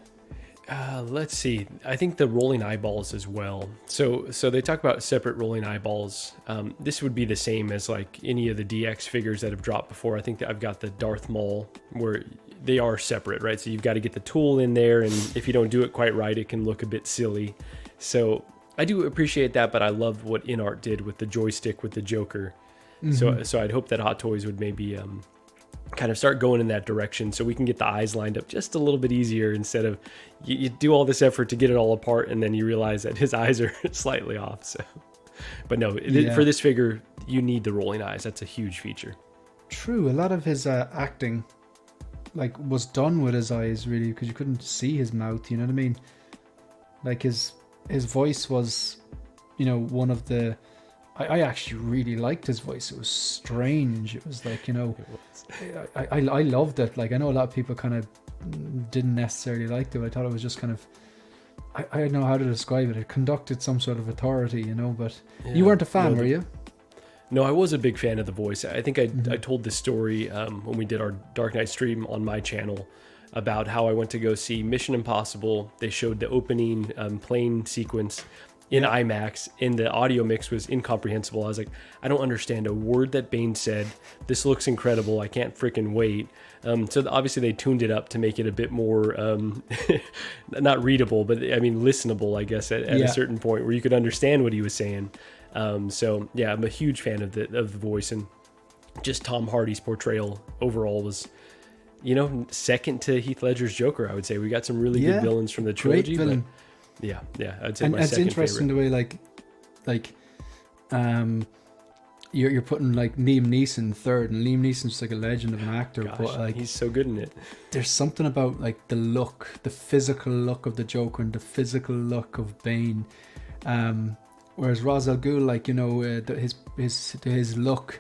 Let's see. I think the rolling eyeballs as well. So they talk about separate rolling eyeballs. This would be the same as like any of the DX figures that have dropped before. I think that I've got the Darth Maul where they are separate, right? So you've got to get the tool in there, and if you don't do it quite right, it can look a bit silly. So I do appreciate that, but I love what InArt did with the joystick with the Joker. So I'd hope that Hot Toys would maybe kind of start going in that direction so we can get the eyes lined up just a little bit easier instead of you do all this effort to get it all apart and then you realize that his eyes are slightly off. So, but no, for this figure, you need the rolling eyes. That's a huge feature. True. A lot of his acting like was done with his eyes really, because you couldn't see his mouth, you know what I mean? Like his voice was, you know, one of the, I actually really liked his voice. It was strange. It was like, you know, I loved it. Like I know a lot of people kind of didn't necessarily like it, but I thought it was just kind of, I don't know how to describe it. It conducted some sort of authority, you know, but you weren't a fan, were you? No, I was a big fan of the voice. I think I told this story when we did our Dark Knight stream on my channel about how I went to go see Mission Impossible. They showed the opening plane sequence in IMAX, and the audio mix was incomprehensible. I was like, I don't understand a word that Bane said. This looks incredible. I can't freaking wait. So obviously they tuned it up to make it a bit more, not readable, but I mean listenable, I guess, at a certain point where you could understand what he was saying. So yeah, I'm a huge fan of the voice, and just Tom Hardy's portrayal overall was, you know, second to Heath Ledger's Joker. I would say we got some really good villains from the trilogy. Great villain. Yeah, I'd say and my it's second interesting favorite. the way you're putting like Liam Neeson third, and Liam Neeson's just like a legend of an actor. Gosh, but like he's so good in it. there's something about like the look, the physical look of the Joker and the physical look of Bane. Whereas Ra's al Ghul, like, you know, his look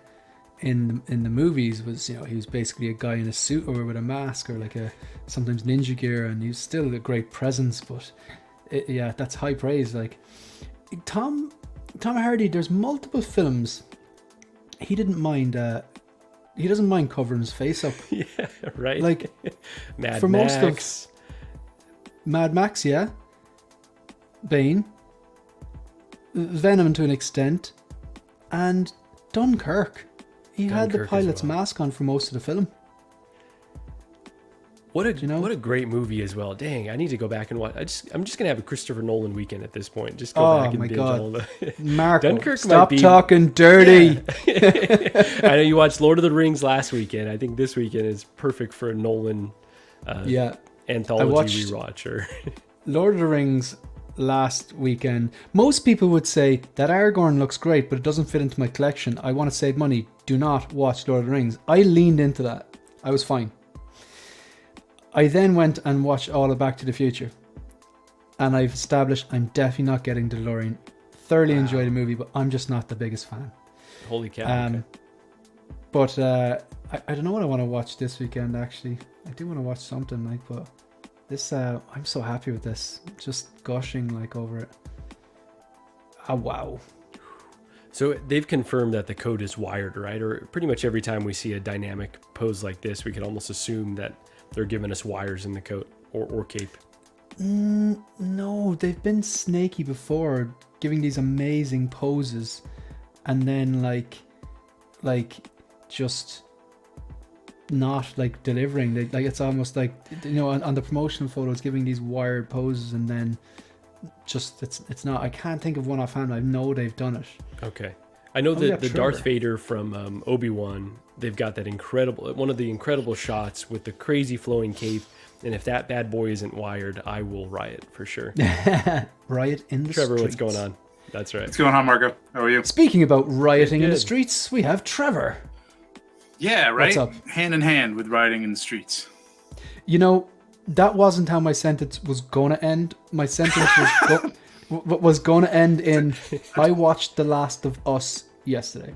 in the movies was, you know, he was basically a guy in a suit or with a mask or like a sometimes ninja gear, and he's still a great presence. But that's high praise. Like Tom Hardy, there's multiple films he didn't mind. He doesn't mind covering his face up. Yeah, right. Like Mad for Max. most of Mad Max, yeah, Bane, Venom to an extent, and Dunkirk. He had the Dunkirk as pilot's well. mask on for most of the film. What a you know? what a great movie as well. Dang, I need to go back and watch. I'm just gonna have a Christopher Nolan weekend at this point. Just go back and my binge God. all the. Marco, Dunkirk stop might be- talking dirty. I know you watched Lord of the Rings last weekend. I think this weekend is perfect for a Nolan anthology watched- rewatch. Or Lord of the Rings last weekend. Most people would say that Aragorn looks great, but it doesn't fit into my collection. I want to save money. Do not watch Lord of the Rings. I leaned into that. I was fine. I then went and watched all of Back to the Future, and I've established I'm definitely not getting DeLorean. Thoroughly enjoyed the movie, but I'm just not the biggest fan. holy cow! Okay. But I don't know what I want to watch this weekend. Actually, I do want to watch something like, but this I'm so happy with this. Just gushing like over it. Oh wow! So they've confirmed that the code is wired, right? Or pretty much every time we see a dynamic pose like this, we can almost assume that they're giving us wires in the coat or cape. No, they've been snaky before, giving these amazing poses, and then like just not like delivering. Like it's almost like, you know, on the promotional photos, giving these wired poses, and then just it's not. I can't think of one offhand. I know they've done it. Okay. I know yeah, that the Darth Trevor. Vader from Obi-Wan, they've got that one of the incredible shots with the crazy flowing cape. And if that bad boy isn't wired, I will riot for sure. Riot in the Trevor, streets. what's going on? That's right. What's going on, Marco? How are you? Speaking about rioting in the Good. streets, we have Trevor. Yeah, right? What's up? Hand in hand with riding in the streets. You know, that wasn't how my sentence was gonna end. My sentence was gonna end in I watched The Last of Us yesterday.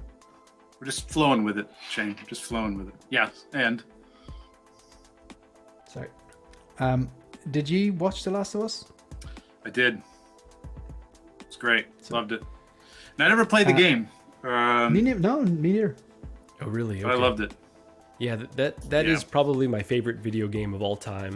We're just flowing with it, Shane. We're just flowing with it. Yeah, and Sorry. Did you watch The Last of Us? I did. It's great. Loved it. And I never played the game. Me neither. No, me neither. Oh, really? But I loved it. Yeah, that is probably my favorite video game of all time.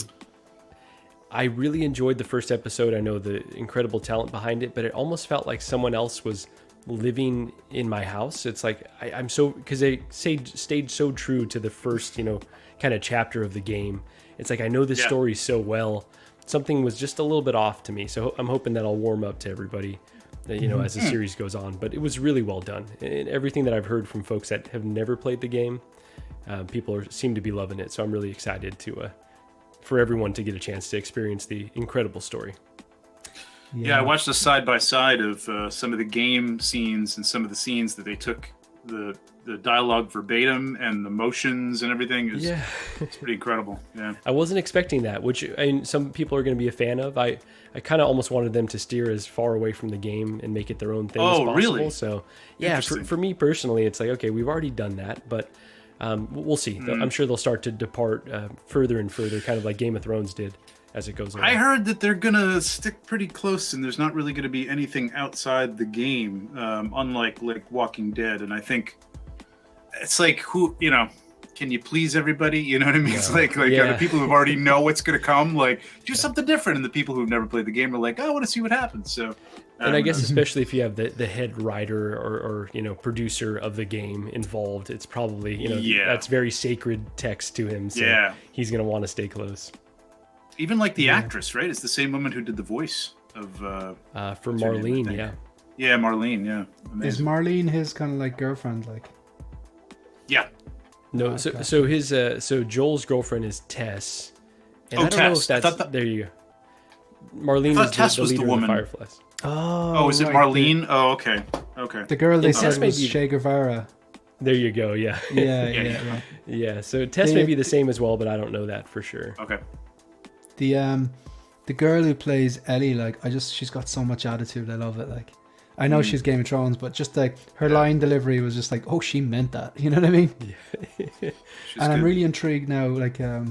I really enjoyed the first episode. I know the incredible talent behind it, but it almost felt like someone else was living in my house. It's like I'm so, because they stayed so true to the first, kind of chapter of the game. It's like I know this story so well. Something was just a little bit off to me, so I'm hoping that I'll warm up to everybody, as the series goes on. But it was really well done, and everything that I've heard from folks that have never played the game, people seem to be loving it. So I'm really excited for everyone to get a chance to experience the incredible story. Yeah, I watched a side-by-side of some of the game scenes and some of the scenes that they took the dialogue verbatim and the motions and everything. It's pretty incredible. Yeah, I wasn't expecting that, which some people are going to be a fan of. I kind of almost wanted them to steer as far away from the game and make it their own thing as possible. Really? So yeah, for me personally, it's like, okay, we've already done that, but we'll see. I'm sure they'll start to depart further and further, kind of like Game of Thrones did as it goes on. I heard that they're gonna stick pretty close, and there's not really gonna be anything outside the game, unlike like Walking Dead. And I think it's like, can you please everybody? You know what I mean? It's like the people who already know what's gonna come, like do something different, and the people who've never played the game are like, I want to see what happens. So. And I guess especially if you have the head writer or producer of the game involved, it's probably that's very sacred text to him. So he's gonna want to stay close. Even like the actress, right? It's the same woman who did the voice of for Marlene. Yeah, Marlene. Yeah. Amazing. Is Marlene his kind of like girlfriend? Like. Yeah. No. So his Joel's girlfriend is Tess. And I don't know if that's there. You go. Marlene is the leader of the Fireflies. Oh, is it Marlene? Oh, okay. The girl they said was Che Guevara. There you go. Yeah. Yeah. So Tess may be the same as well, but I don't know that for sure. Okay. The girl who plays Ellie, like she's got so much attitude. I love it. Like, I know she's Game of Thrones, but just like her line delivery was just like, oh, she meant that. You know what I mean? Yeah. And I'm really intrigued now. Like, I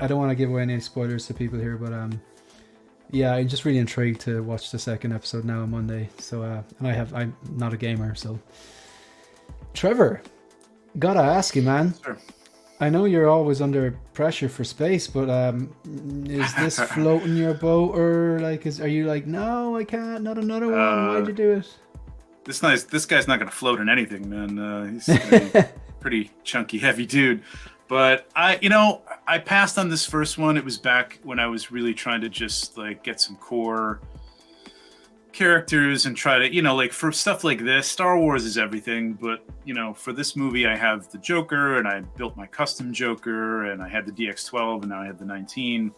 don't want to give away any spoilers to people here, but yeah, I'm just really intrigued to watch the second episode now on Monday. So, and I'm not a gamer, so. Trevor, gotta ask you, man. Sure. I know you're always under pressure for space, but is this floating your boat, or like, are you like, no, I can't, not another one? Why'd you do it? This guy's not gonna float in anything, man. He's gonna be pretty chunky, heavy dude. But I passed on this first one. It was back when I was really trying to just like get some core characters and try to, like for stuff like this, Star Wars is everything. But, for this movie, I have the Joker and I built my custom Joker and I had the DX12 and now I have the 19.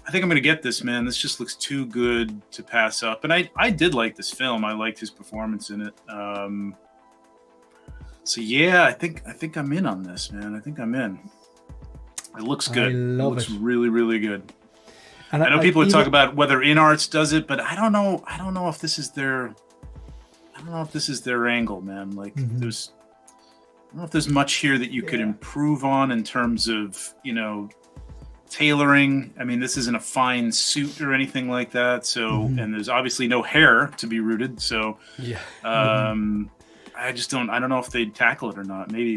I think I'm going to get this, man. This just looks too good to pass up. And I did like this film. I liked his performance in it. So yeah, I think I'm in on this, man. I think I'm in. It looks good. It looks really, really good. And I know people would talk about whether InArts does it, but I don't know. I don't know if this is their. I don't know if this is their angle, man. Like I don't know if there's much here that you could improve on in terms of tailoring. I mean, this isn't a fine suit or anything like that. So, and there's obviously no hair to be rooted. So, I just don't. I don't know if they'd tackle it or not. Maybe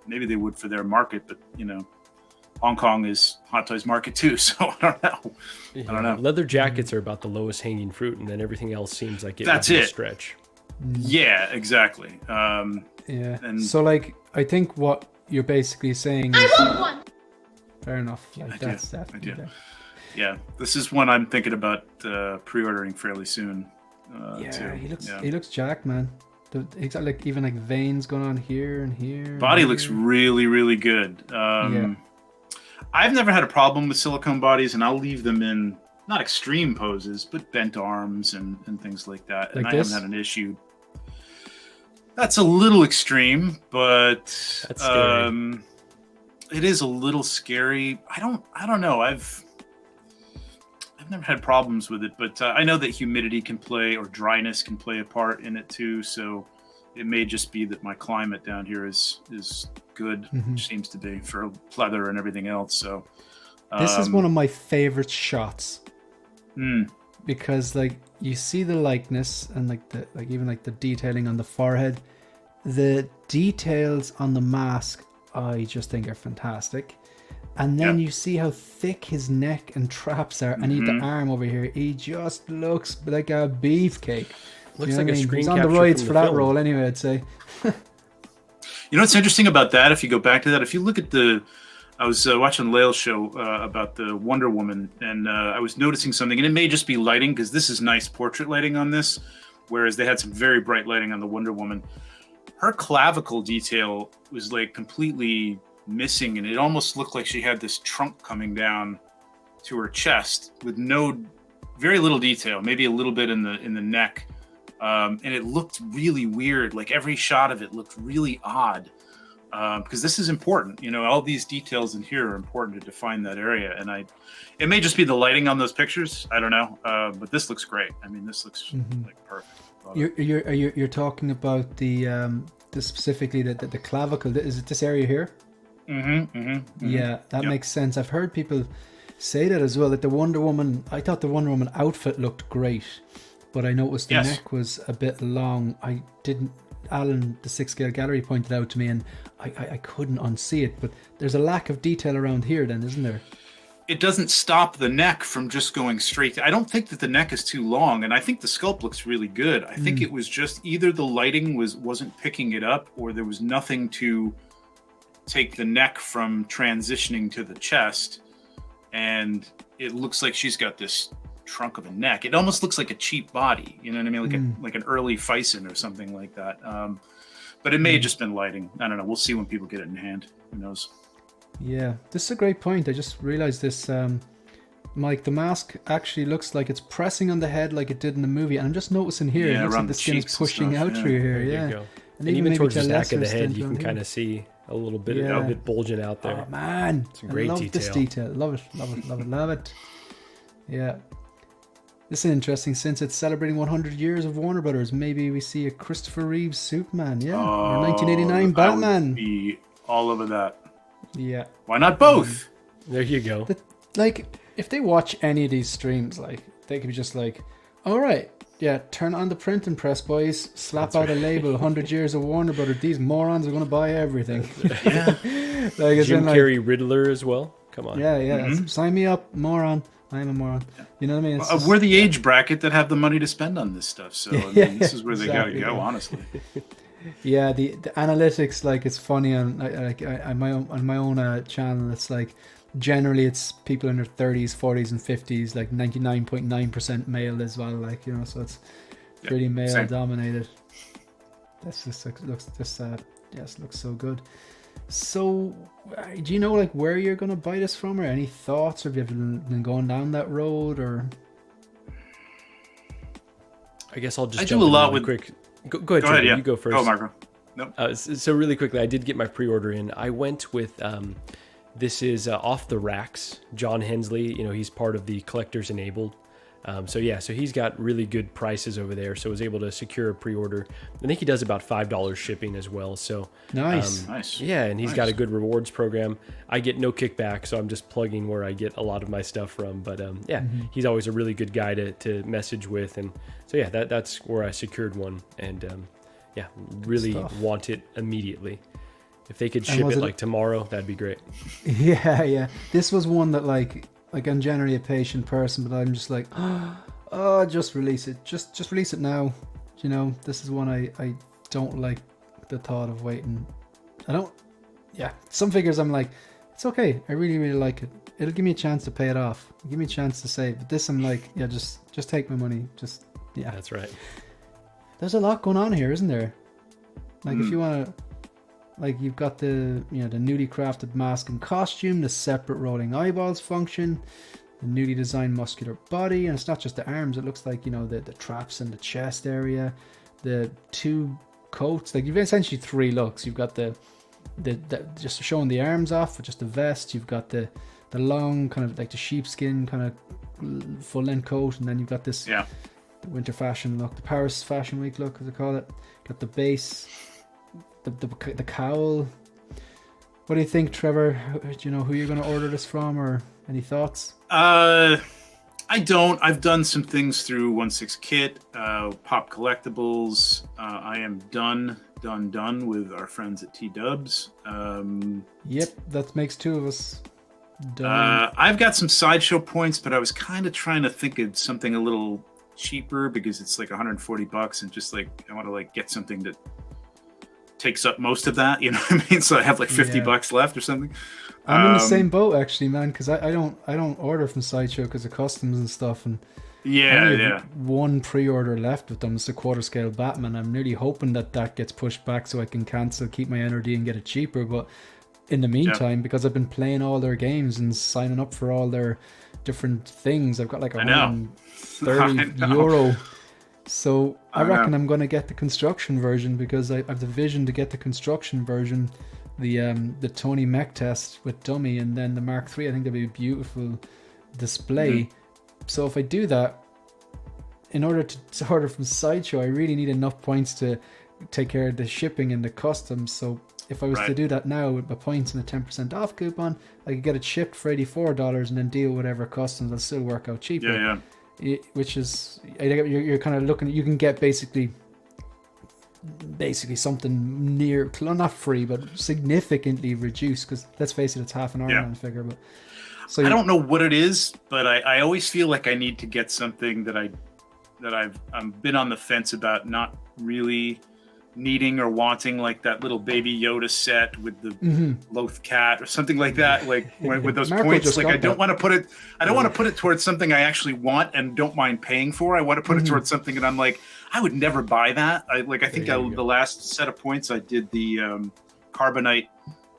they would for their market, but Hong Kong is Hot Toys market too, so I don't know. I don't know. Leather jackets are about the lowest hanging fruit, and then everything else seems like that's a stretch. Yeah, exactly. And so, like, I think what you're basically saying is, I want one. Fair enough. Like, that's definitely. Yeah, this is one I'm thinking about pre-ordering fairly soon. He looks jacked, man. He's got like even like veins going on here and here. Body looks really, really good. I've never had a problem with silicone bodies, and I'll leave them in not extreme poses, but bent arms and things like that. Like and this? I haven't had an issue. That's a little extreme, but that's scary. it is a little scary. I don't know. I've never had problems with it, but I know that humidity can play, or dryness can play a part in it too. So it may just be that my climate down here is good, which seems to be for pleather and everything else. So this is one of my favorite shots because like you see the likeness and even the detailing on the forehead, the details on the mask I just think are fantastic. And then you see how thick his neck and traps are, and the arm over here. He just looks like a beefcake. Looks like a screen He's capture on the roids for that film. role anyway, I'd say. You know what's interesting about that? If you go back to that, if you look at I was watching Lail's show about the Wonder Woman, and I was noticing something, and it may just be lighting, because this is nice portrait lighting on this, whereas they had some very bright lighting on the Wonder Woman. Her clavicle detail was like completely missing, and it almost looked like she had this trunk coming down to her chest with very little detail, maybe a little bit in the neck, and it looked really weird. Like every shot of it looked really odd, because this is important. All these details in here are important to define that area, and it may just be the lighting on those pictures. I don't know, but this looks great. I mean, this looks like perfect. You're talking about the specifically the clavicle. Is it this area here? Yeah, that makes sense. I've heard people say that as well, that the Wonder Woman, I thought the Wonder Woman outfit looked great, but I noticed the neck was a bit long. Alan, the 6-scale gallery, pointed out to me, and I couldn't unsee it, but there's a lack of detail around here then, isn't there? It doesn't stop the neck from just going straight. I don't think that the neck is too long, and I think the sculpt looks really good. I think it was just either the lighting wasn't picking it up, or there was nothing to take the neck from transitioning to the chest, and it looks like she's got this trunk of a neck. It almost looks like a cheap body, you know what I mean, like an early Fison or something like that. But it may have just been lighting. I don't know. We'll see when people get it in hand. Who knows? Yeah, this is a great point. I just realized this, Mike. The mask actually looks like it's pressing on the head like it did in the movie, and I'm just noticing here, it looks like the skin is pushing out through here. There you go. And even towards the back of the head, you can kind of see a little bit of it bulging out there. Oh man, it's a great I love detail. This detail. Love it. Yeah. This is interesting, since it's celebrating 100 years of Warner Brothers. Maybe we see a Christopher Reeves Superman, or 1989 Batman. I would be all over that. Yeah. Why not both? There you go. If they watch any of these streams, they could be just like, all right, turn on the printing press, boys. Slap out a label, 100 years of Warner Brothers. These morons are going to buy everything. Jim Carrey Riddler as well. Come on. Yeah. Sign me up, moron. I am a moron. You know what I mean? We're the age bracket that have the money to spend on this stuff. So I mean, this is where they gotta go, honestly. Yeah, the analytics, it's funny on my own channel. It's generally it's people in their 30s, 40s, and 50s, 99.9% male as well. So it's pretty male dominated. This just looks so good. So, do you know where you're gonna buy this from, or any thoughts, or have you been going down that road, or? I guess I'll just I do a lot with quick. Go ahead, you go first. Go, Marco. Nope. So really quickly, I did get my pre-order in. I went with this is Off the Racks, John Hensley. He's part of the Collectors Enabled. So he's got really good prices over there. So I was able to secure a pre-order. I think he does about $5 shipping as well. So nice. Yeah, and he's got a good rewards program. I get no kickback, so I'm just plugging where I get a lot of my stuff from. But he's always a really good guy to message with, and so that's where I secured one, and really want it immediately. If they could ship it tomorrow, that'd be great. Yeah. This was one that I'm generally a patient person, but I'm just just release it. Just release it now. This is one I don't like the thought of waiting. Some figures I'm like, it's okay. I really, really like it. It'll give me a chance to pay it off. Give me a chance to save. But this I'm like, just take my money. That's right. There's a lot going on here, isn't there? If you want to, you've got the the newly crafted mask and costume, the separate rolling eyeballs function, the newly designed muscular body, and it's not just the arms. It looks like the traps in the chest area, the two coats. You've essentially three looks. You've got the just showing the arms off with just the vest. You've got the long kind of like the sheepskin kind of full length coat, and then you've got this the winter fashion look, the Paris Fashion Week look, as they call it. Got the base, the cowl. What do you think, Trevor? Do you know who you're going to order this from, or any thoughts? I don't. I've done some things through 1/6 Kit, Pop Collectibles. I am done with our friends at T-Dubs. Yep, that makes two of us. I've got some Sideshow points, but I was kind of trying to think of something a little cheaper because it's like $140, and just like I want to like get something that takes up most of that. You know what I mean? So I have like $50 left or something. I'm in the same boat actually, man, because I don't order from Sideshow because of customs and stuff, and one pre-order left with them. It's a quarter scale Batman. I'm really hoping that gets pushed back so I can cancel, keep my NRD and get it cheaper. But in the meantime, because I've been playing all their games and signing up for all their different things, I've got like €130. So I reckon I'm going to get the construction version because I have the vision to get the construction version, the Tony Mech test with dummy, and then the Mark III. I think that'd be a beautiful display. So if I do that, in order to order from Sideshow, I really need enough points to take care of the shipping and the customs. So if I was to do that now with my points and a 10% off coupon, I could get it shipped for $84 and then deal whatever customs. It'll still work out cheaper. Which is, you're kind of looking, you can get basically something near, not free, but significantly reduced, because let's face it, it's half an Iron Man figure. But so I don't know what it is, but I always feel like I need to get something that I've been on the fence about not really needing or wanting, like that little Baby Yoda set with the Loth cat or something like that, like with those points. Like I don't want to put it towards something I actually want and don't mind paying for. I want to put it towards something that I'm like, I would never buy that. I think the last set of points I did the Carbonite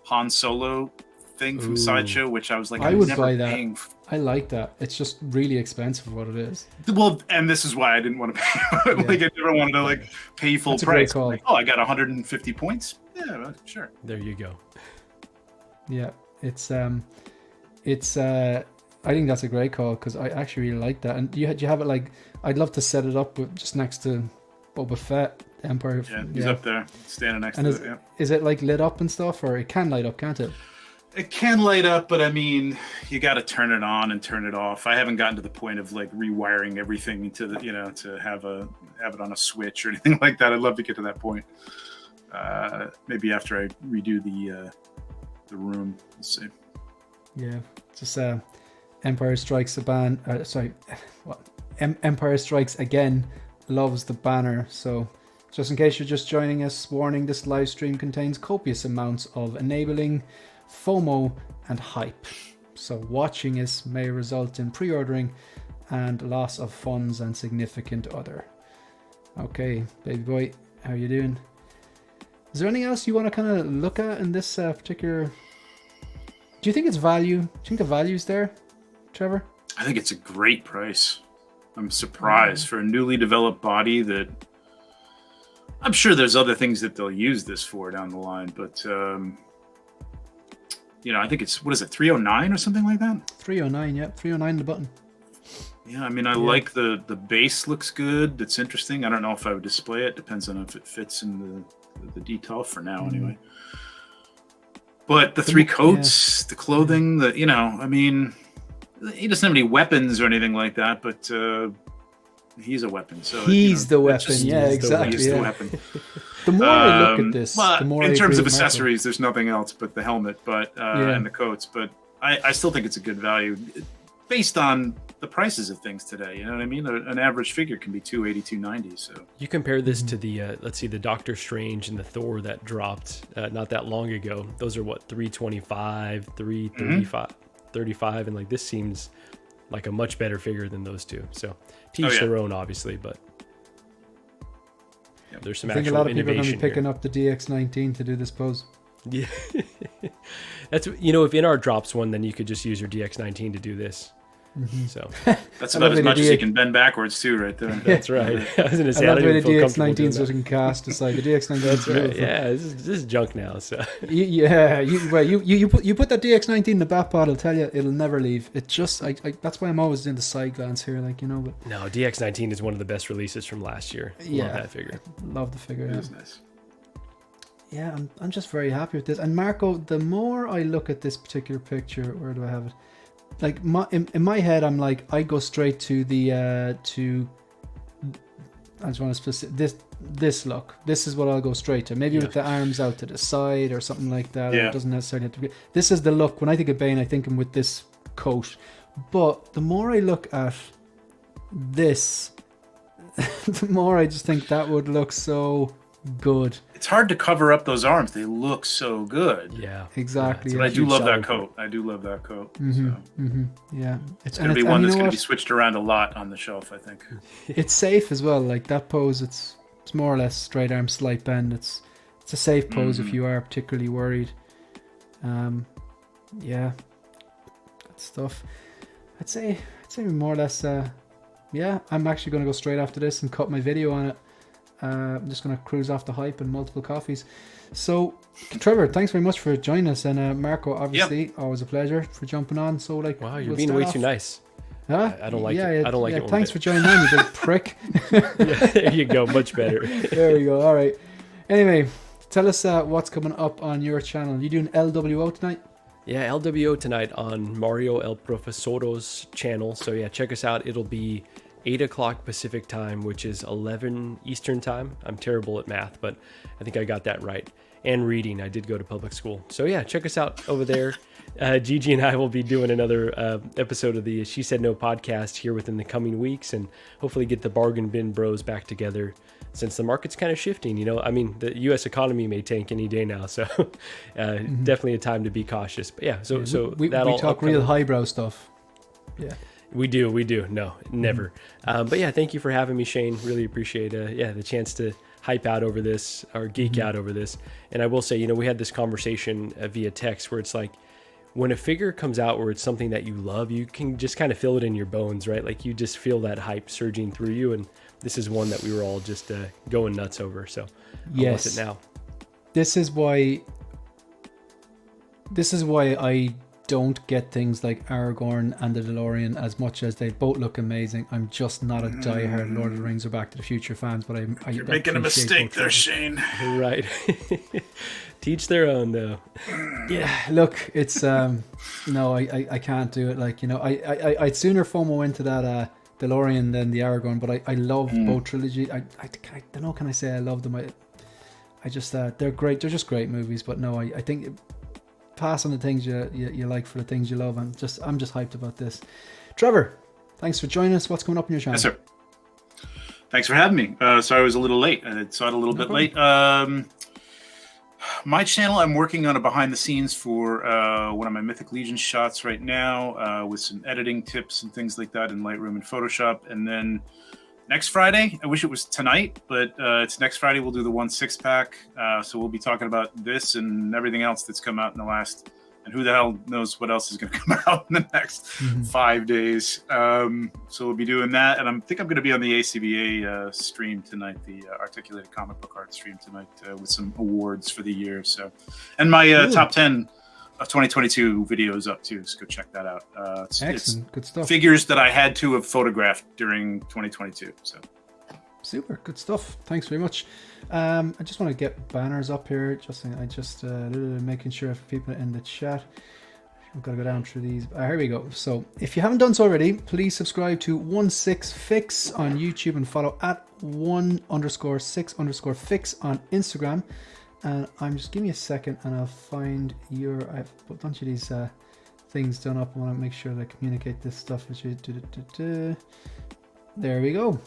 Han Solo thing from Sideshow, which I was like, I would buy that. I like that. It's just really expensive for what it is. Well, and this is why I didn't want to pay. Like I never wanted to like pay full That's price. A great call. Like, I got 150 points. Yeah, sure. There you go. Yeah, it's I think that's a great call because I actually really like that. And do you have it like? I'd love to set it up with just next to Boba Fett, Empire. Yeah, he's up there, standing next to it. Is it like lit up and stuff, or it can light up, can't it? It can light up, but I mean, you got to turn it on and turn it off. I haven't gotten to the point of like rewiring everything to the, to have it on a switch or anything like that. I'd love to get to that point. Maybe after I redo the room. We'll see. Yeah, just Empire Strikes Empire Strikes Again loves the banner. So just in case you're just joining us, warning: this live stream contains copious amounts of enabling, FOMO and hype, so watching us may result in pre-ordering and loss of funds and significant other. Okay, baby boy, how you doing? Is there anything else you want to kind of look at in this particular? Do you think it's value? Do you think the value's there, Trevor? I think it's a great price. I'm surprised for a newly developed body that I'm sure there's other things that they'll use this for down the line, but I think it's, what is it, 309 or something like that? 309, yeah, 309 the button. Yeah, I mean, I like the base looks good. It's interesting. I don't know if I would display it. Depends on if it fits in the detail for now, anyway. But the three coats, the clothing, I mean, he doesn't have any weapons or anything like that, but he's a weapon. So he's the weapon. Exactly. He's the weapon. The more I look at this, the more in terms of accessories, there's nothing else but the helmet, and the coats. But I still think it's a good value based on the prices of things today. You know what I mean? An average figure can be $280, $290. So you compare this to the let's see, the Doctor Strange and the Thor that dropped not that long ago. Those are what, $325, $335, $35, and like this seems like a much better figure than those two. So teach their own, obviously, but. There's some. I think a lot of people are going to be picking up the DX19 to do this pose. Yeah, that's if InArt drops one, then you could just use your DX19 to do this. So that's about as much as you can bend backwards too, right there. That's right. I was gonna say, I I love don't the even way the feel comfortable doing DX19 so that. can cast aside. The DX19 That's is right. beautiful. Yeah, this is junk now. So Yeah, you put that DX19 in the back pod, I'll tell you, it'll never leave. It just, that's why I'm always doing the side glance here, like, you know. But no, DX19 is one of the best releases from last year. Love that figure. Love the figure. That's nice. Yeah, I'm just very happy with this. And Marco, the more I look at this particular picture, where do I have it? Like in my head, I'm like, I go straight to the I just want to specific this look. This is what I'll go straight to. Maybe with the arms out to the side or something like that. Yeah. Or it doesn't necessarily have to be. This is the look. When I think of Bane, I think him with this coat. But the more I look at this, the more I just think that would look so good. It's hard to cover up those arms. They look so good. Yeah, Exactly. But I do love that coat. I do love that coat. Yeah. It's going to be one that's going to be switched around a lot on the shelf, I think. It's safe as well. Like that pose, it's more or less straight arm, slight bend. It's a safe pose if you are particularly worried. Yeah, good stuff. I'd say more or less. Yeah, I'm actually going to go straight after this and cut my video on it. I'm just going to cruise off the hype and multiple coffees. So, Trevor, thanks very much for joining us, and Marco, obviously, always a pleasure for jumping on. So, like, wow, you're being way too nice. Huh? I don't like it. I don't like it. Thanks for joining in, you big prick. There you go. Much better. There we go. All right. Anyway, tell us what's coming up on your channel. You doing LWO tonight? Yeah, LWO tonight on Mario El Profesoro's channel. So yeah, check us out. It'll be 8 o'clock Pacific time, which is 11 Eastern time. I'm terrible at math, but I think I got that right. And reading. I did go to public school. So yeah, check us out over there. Gigi and I will be doing another episode of the She Said No podcast here within the coming weeks, and hopefully get the Bargain Bin Bros back together, since the market's kind of shifting. You know, I mean, the U.S. economy may tank any day now, so definitely a time to be cautious. But yeah, so we talk real highbrow stuff. Yeah. We do. No, never. But yeah, thank you for having me, Shane. Really appreciate the chance to hype out over this or geek out over this. And I will say, you know, we had this conversation via text where it's like, when a figure comes out where it's something that you love, you can just kind of feel it in your bones, right? Like you just feel that hype surging through you. And this is one that we were all just going nuts over. So I'll let it now. This is why I don't get things like Aragorn and the DeLorean as much as they both look amazing. I'm just not a diehard Lord of the Rings or Back to the Future fans, but you're making a mistake there, Shane. Right. Teach their own, though. Yeah, look, it's no, I can't do it. Like, you know, I'd sooner FOMO into that DeLorean than the Aragorn, but I love both trilogy. I don't know, can I say I love them? I just they're great. They're just great movies. But no, I think pass on the things you like for the things you love. I'm just hyped about this. Trevor, thanks for joining us. What's coming up on your channel? Yes, sir. Thanks for having me. Sorry I was a little late. I saw it a little bit late. My channel, I'm working on a behind the scenes for one of my Mythic Legion shots right now with some editing tips and things like that in Lightroom and Photoshop. And then next Friday, I wish it was tonight, but it's next Friday, we'll do the 1/6 pack. So we'll be talking about this and everything else that's come out in the last, and who the hell knows what else is going to come out in the next 5 days. So we'll be doing that. And I think I'm going to be on the ACBA stream tonight, the Articulated Comic Book Art stream tonight with some awards for the year. So, and my top 10 of 2022 videos up too, so go check that out. Excellent, good stuff. Figures that I had to have photographed during 2022. So super, good stuff. Thanks very much. I just want to get banners up here. Making sure if people in the chat. I've got to go down through these. Here we go. So if you haven't done so already, please subscribe to 16fix on YouTube and follow at 1_6_fix on Instagram. And I'm just, give me a second and I'll find I've put a bunch of these things done up. I want to make sure that I communicate this stuff with you. There we go.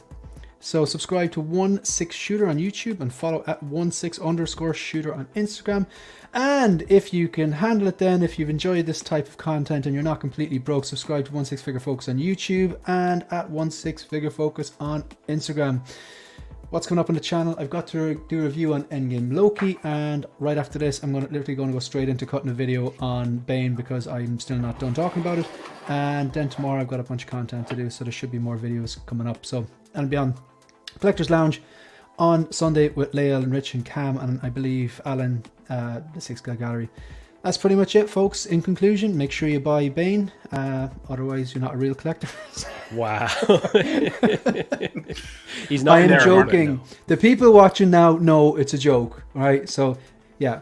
So subscribe to 16shooter on YouTube and follow at 16_shooter on Instagram. And if you can handle it then, if you've enjoyed this type of content and you're not completely broke, subscribe to 16figure focus on YouTube and at 16figure focus on Instagram. what's coming up on the channel. I've got to do a review on Endgame Loki, and right after this I'm literally going to go straight into cutting a video on Bane because I'm still not done talking about it. And then tomorrow I've got a bunch of content to do, so there should be more videos coming up. So, and be on Collector's Lounge on Sunday with Lael and Rich and Cam, and I believe Alan, the 6 Guy Gallery. That's pretty much it, folks. In conclusion, make sure you buy Bane, otherwise you're not a real collector. Wow. He's not I am there, joking. no. The people watching now know it's a joke, right? So, yeah.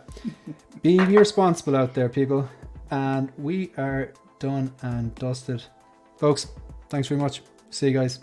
Be responsible out there, people. And we are done and dusted. Folks, thanks very much. See you guys.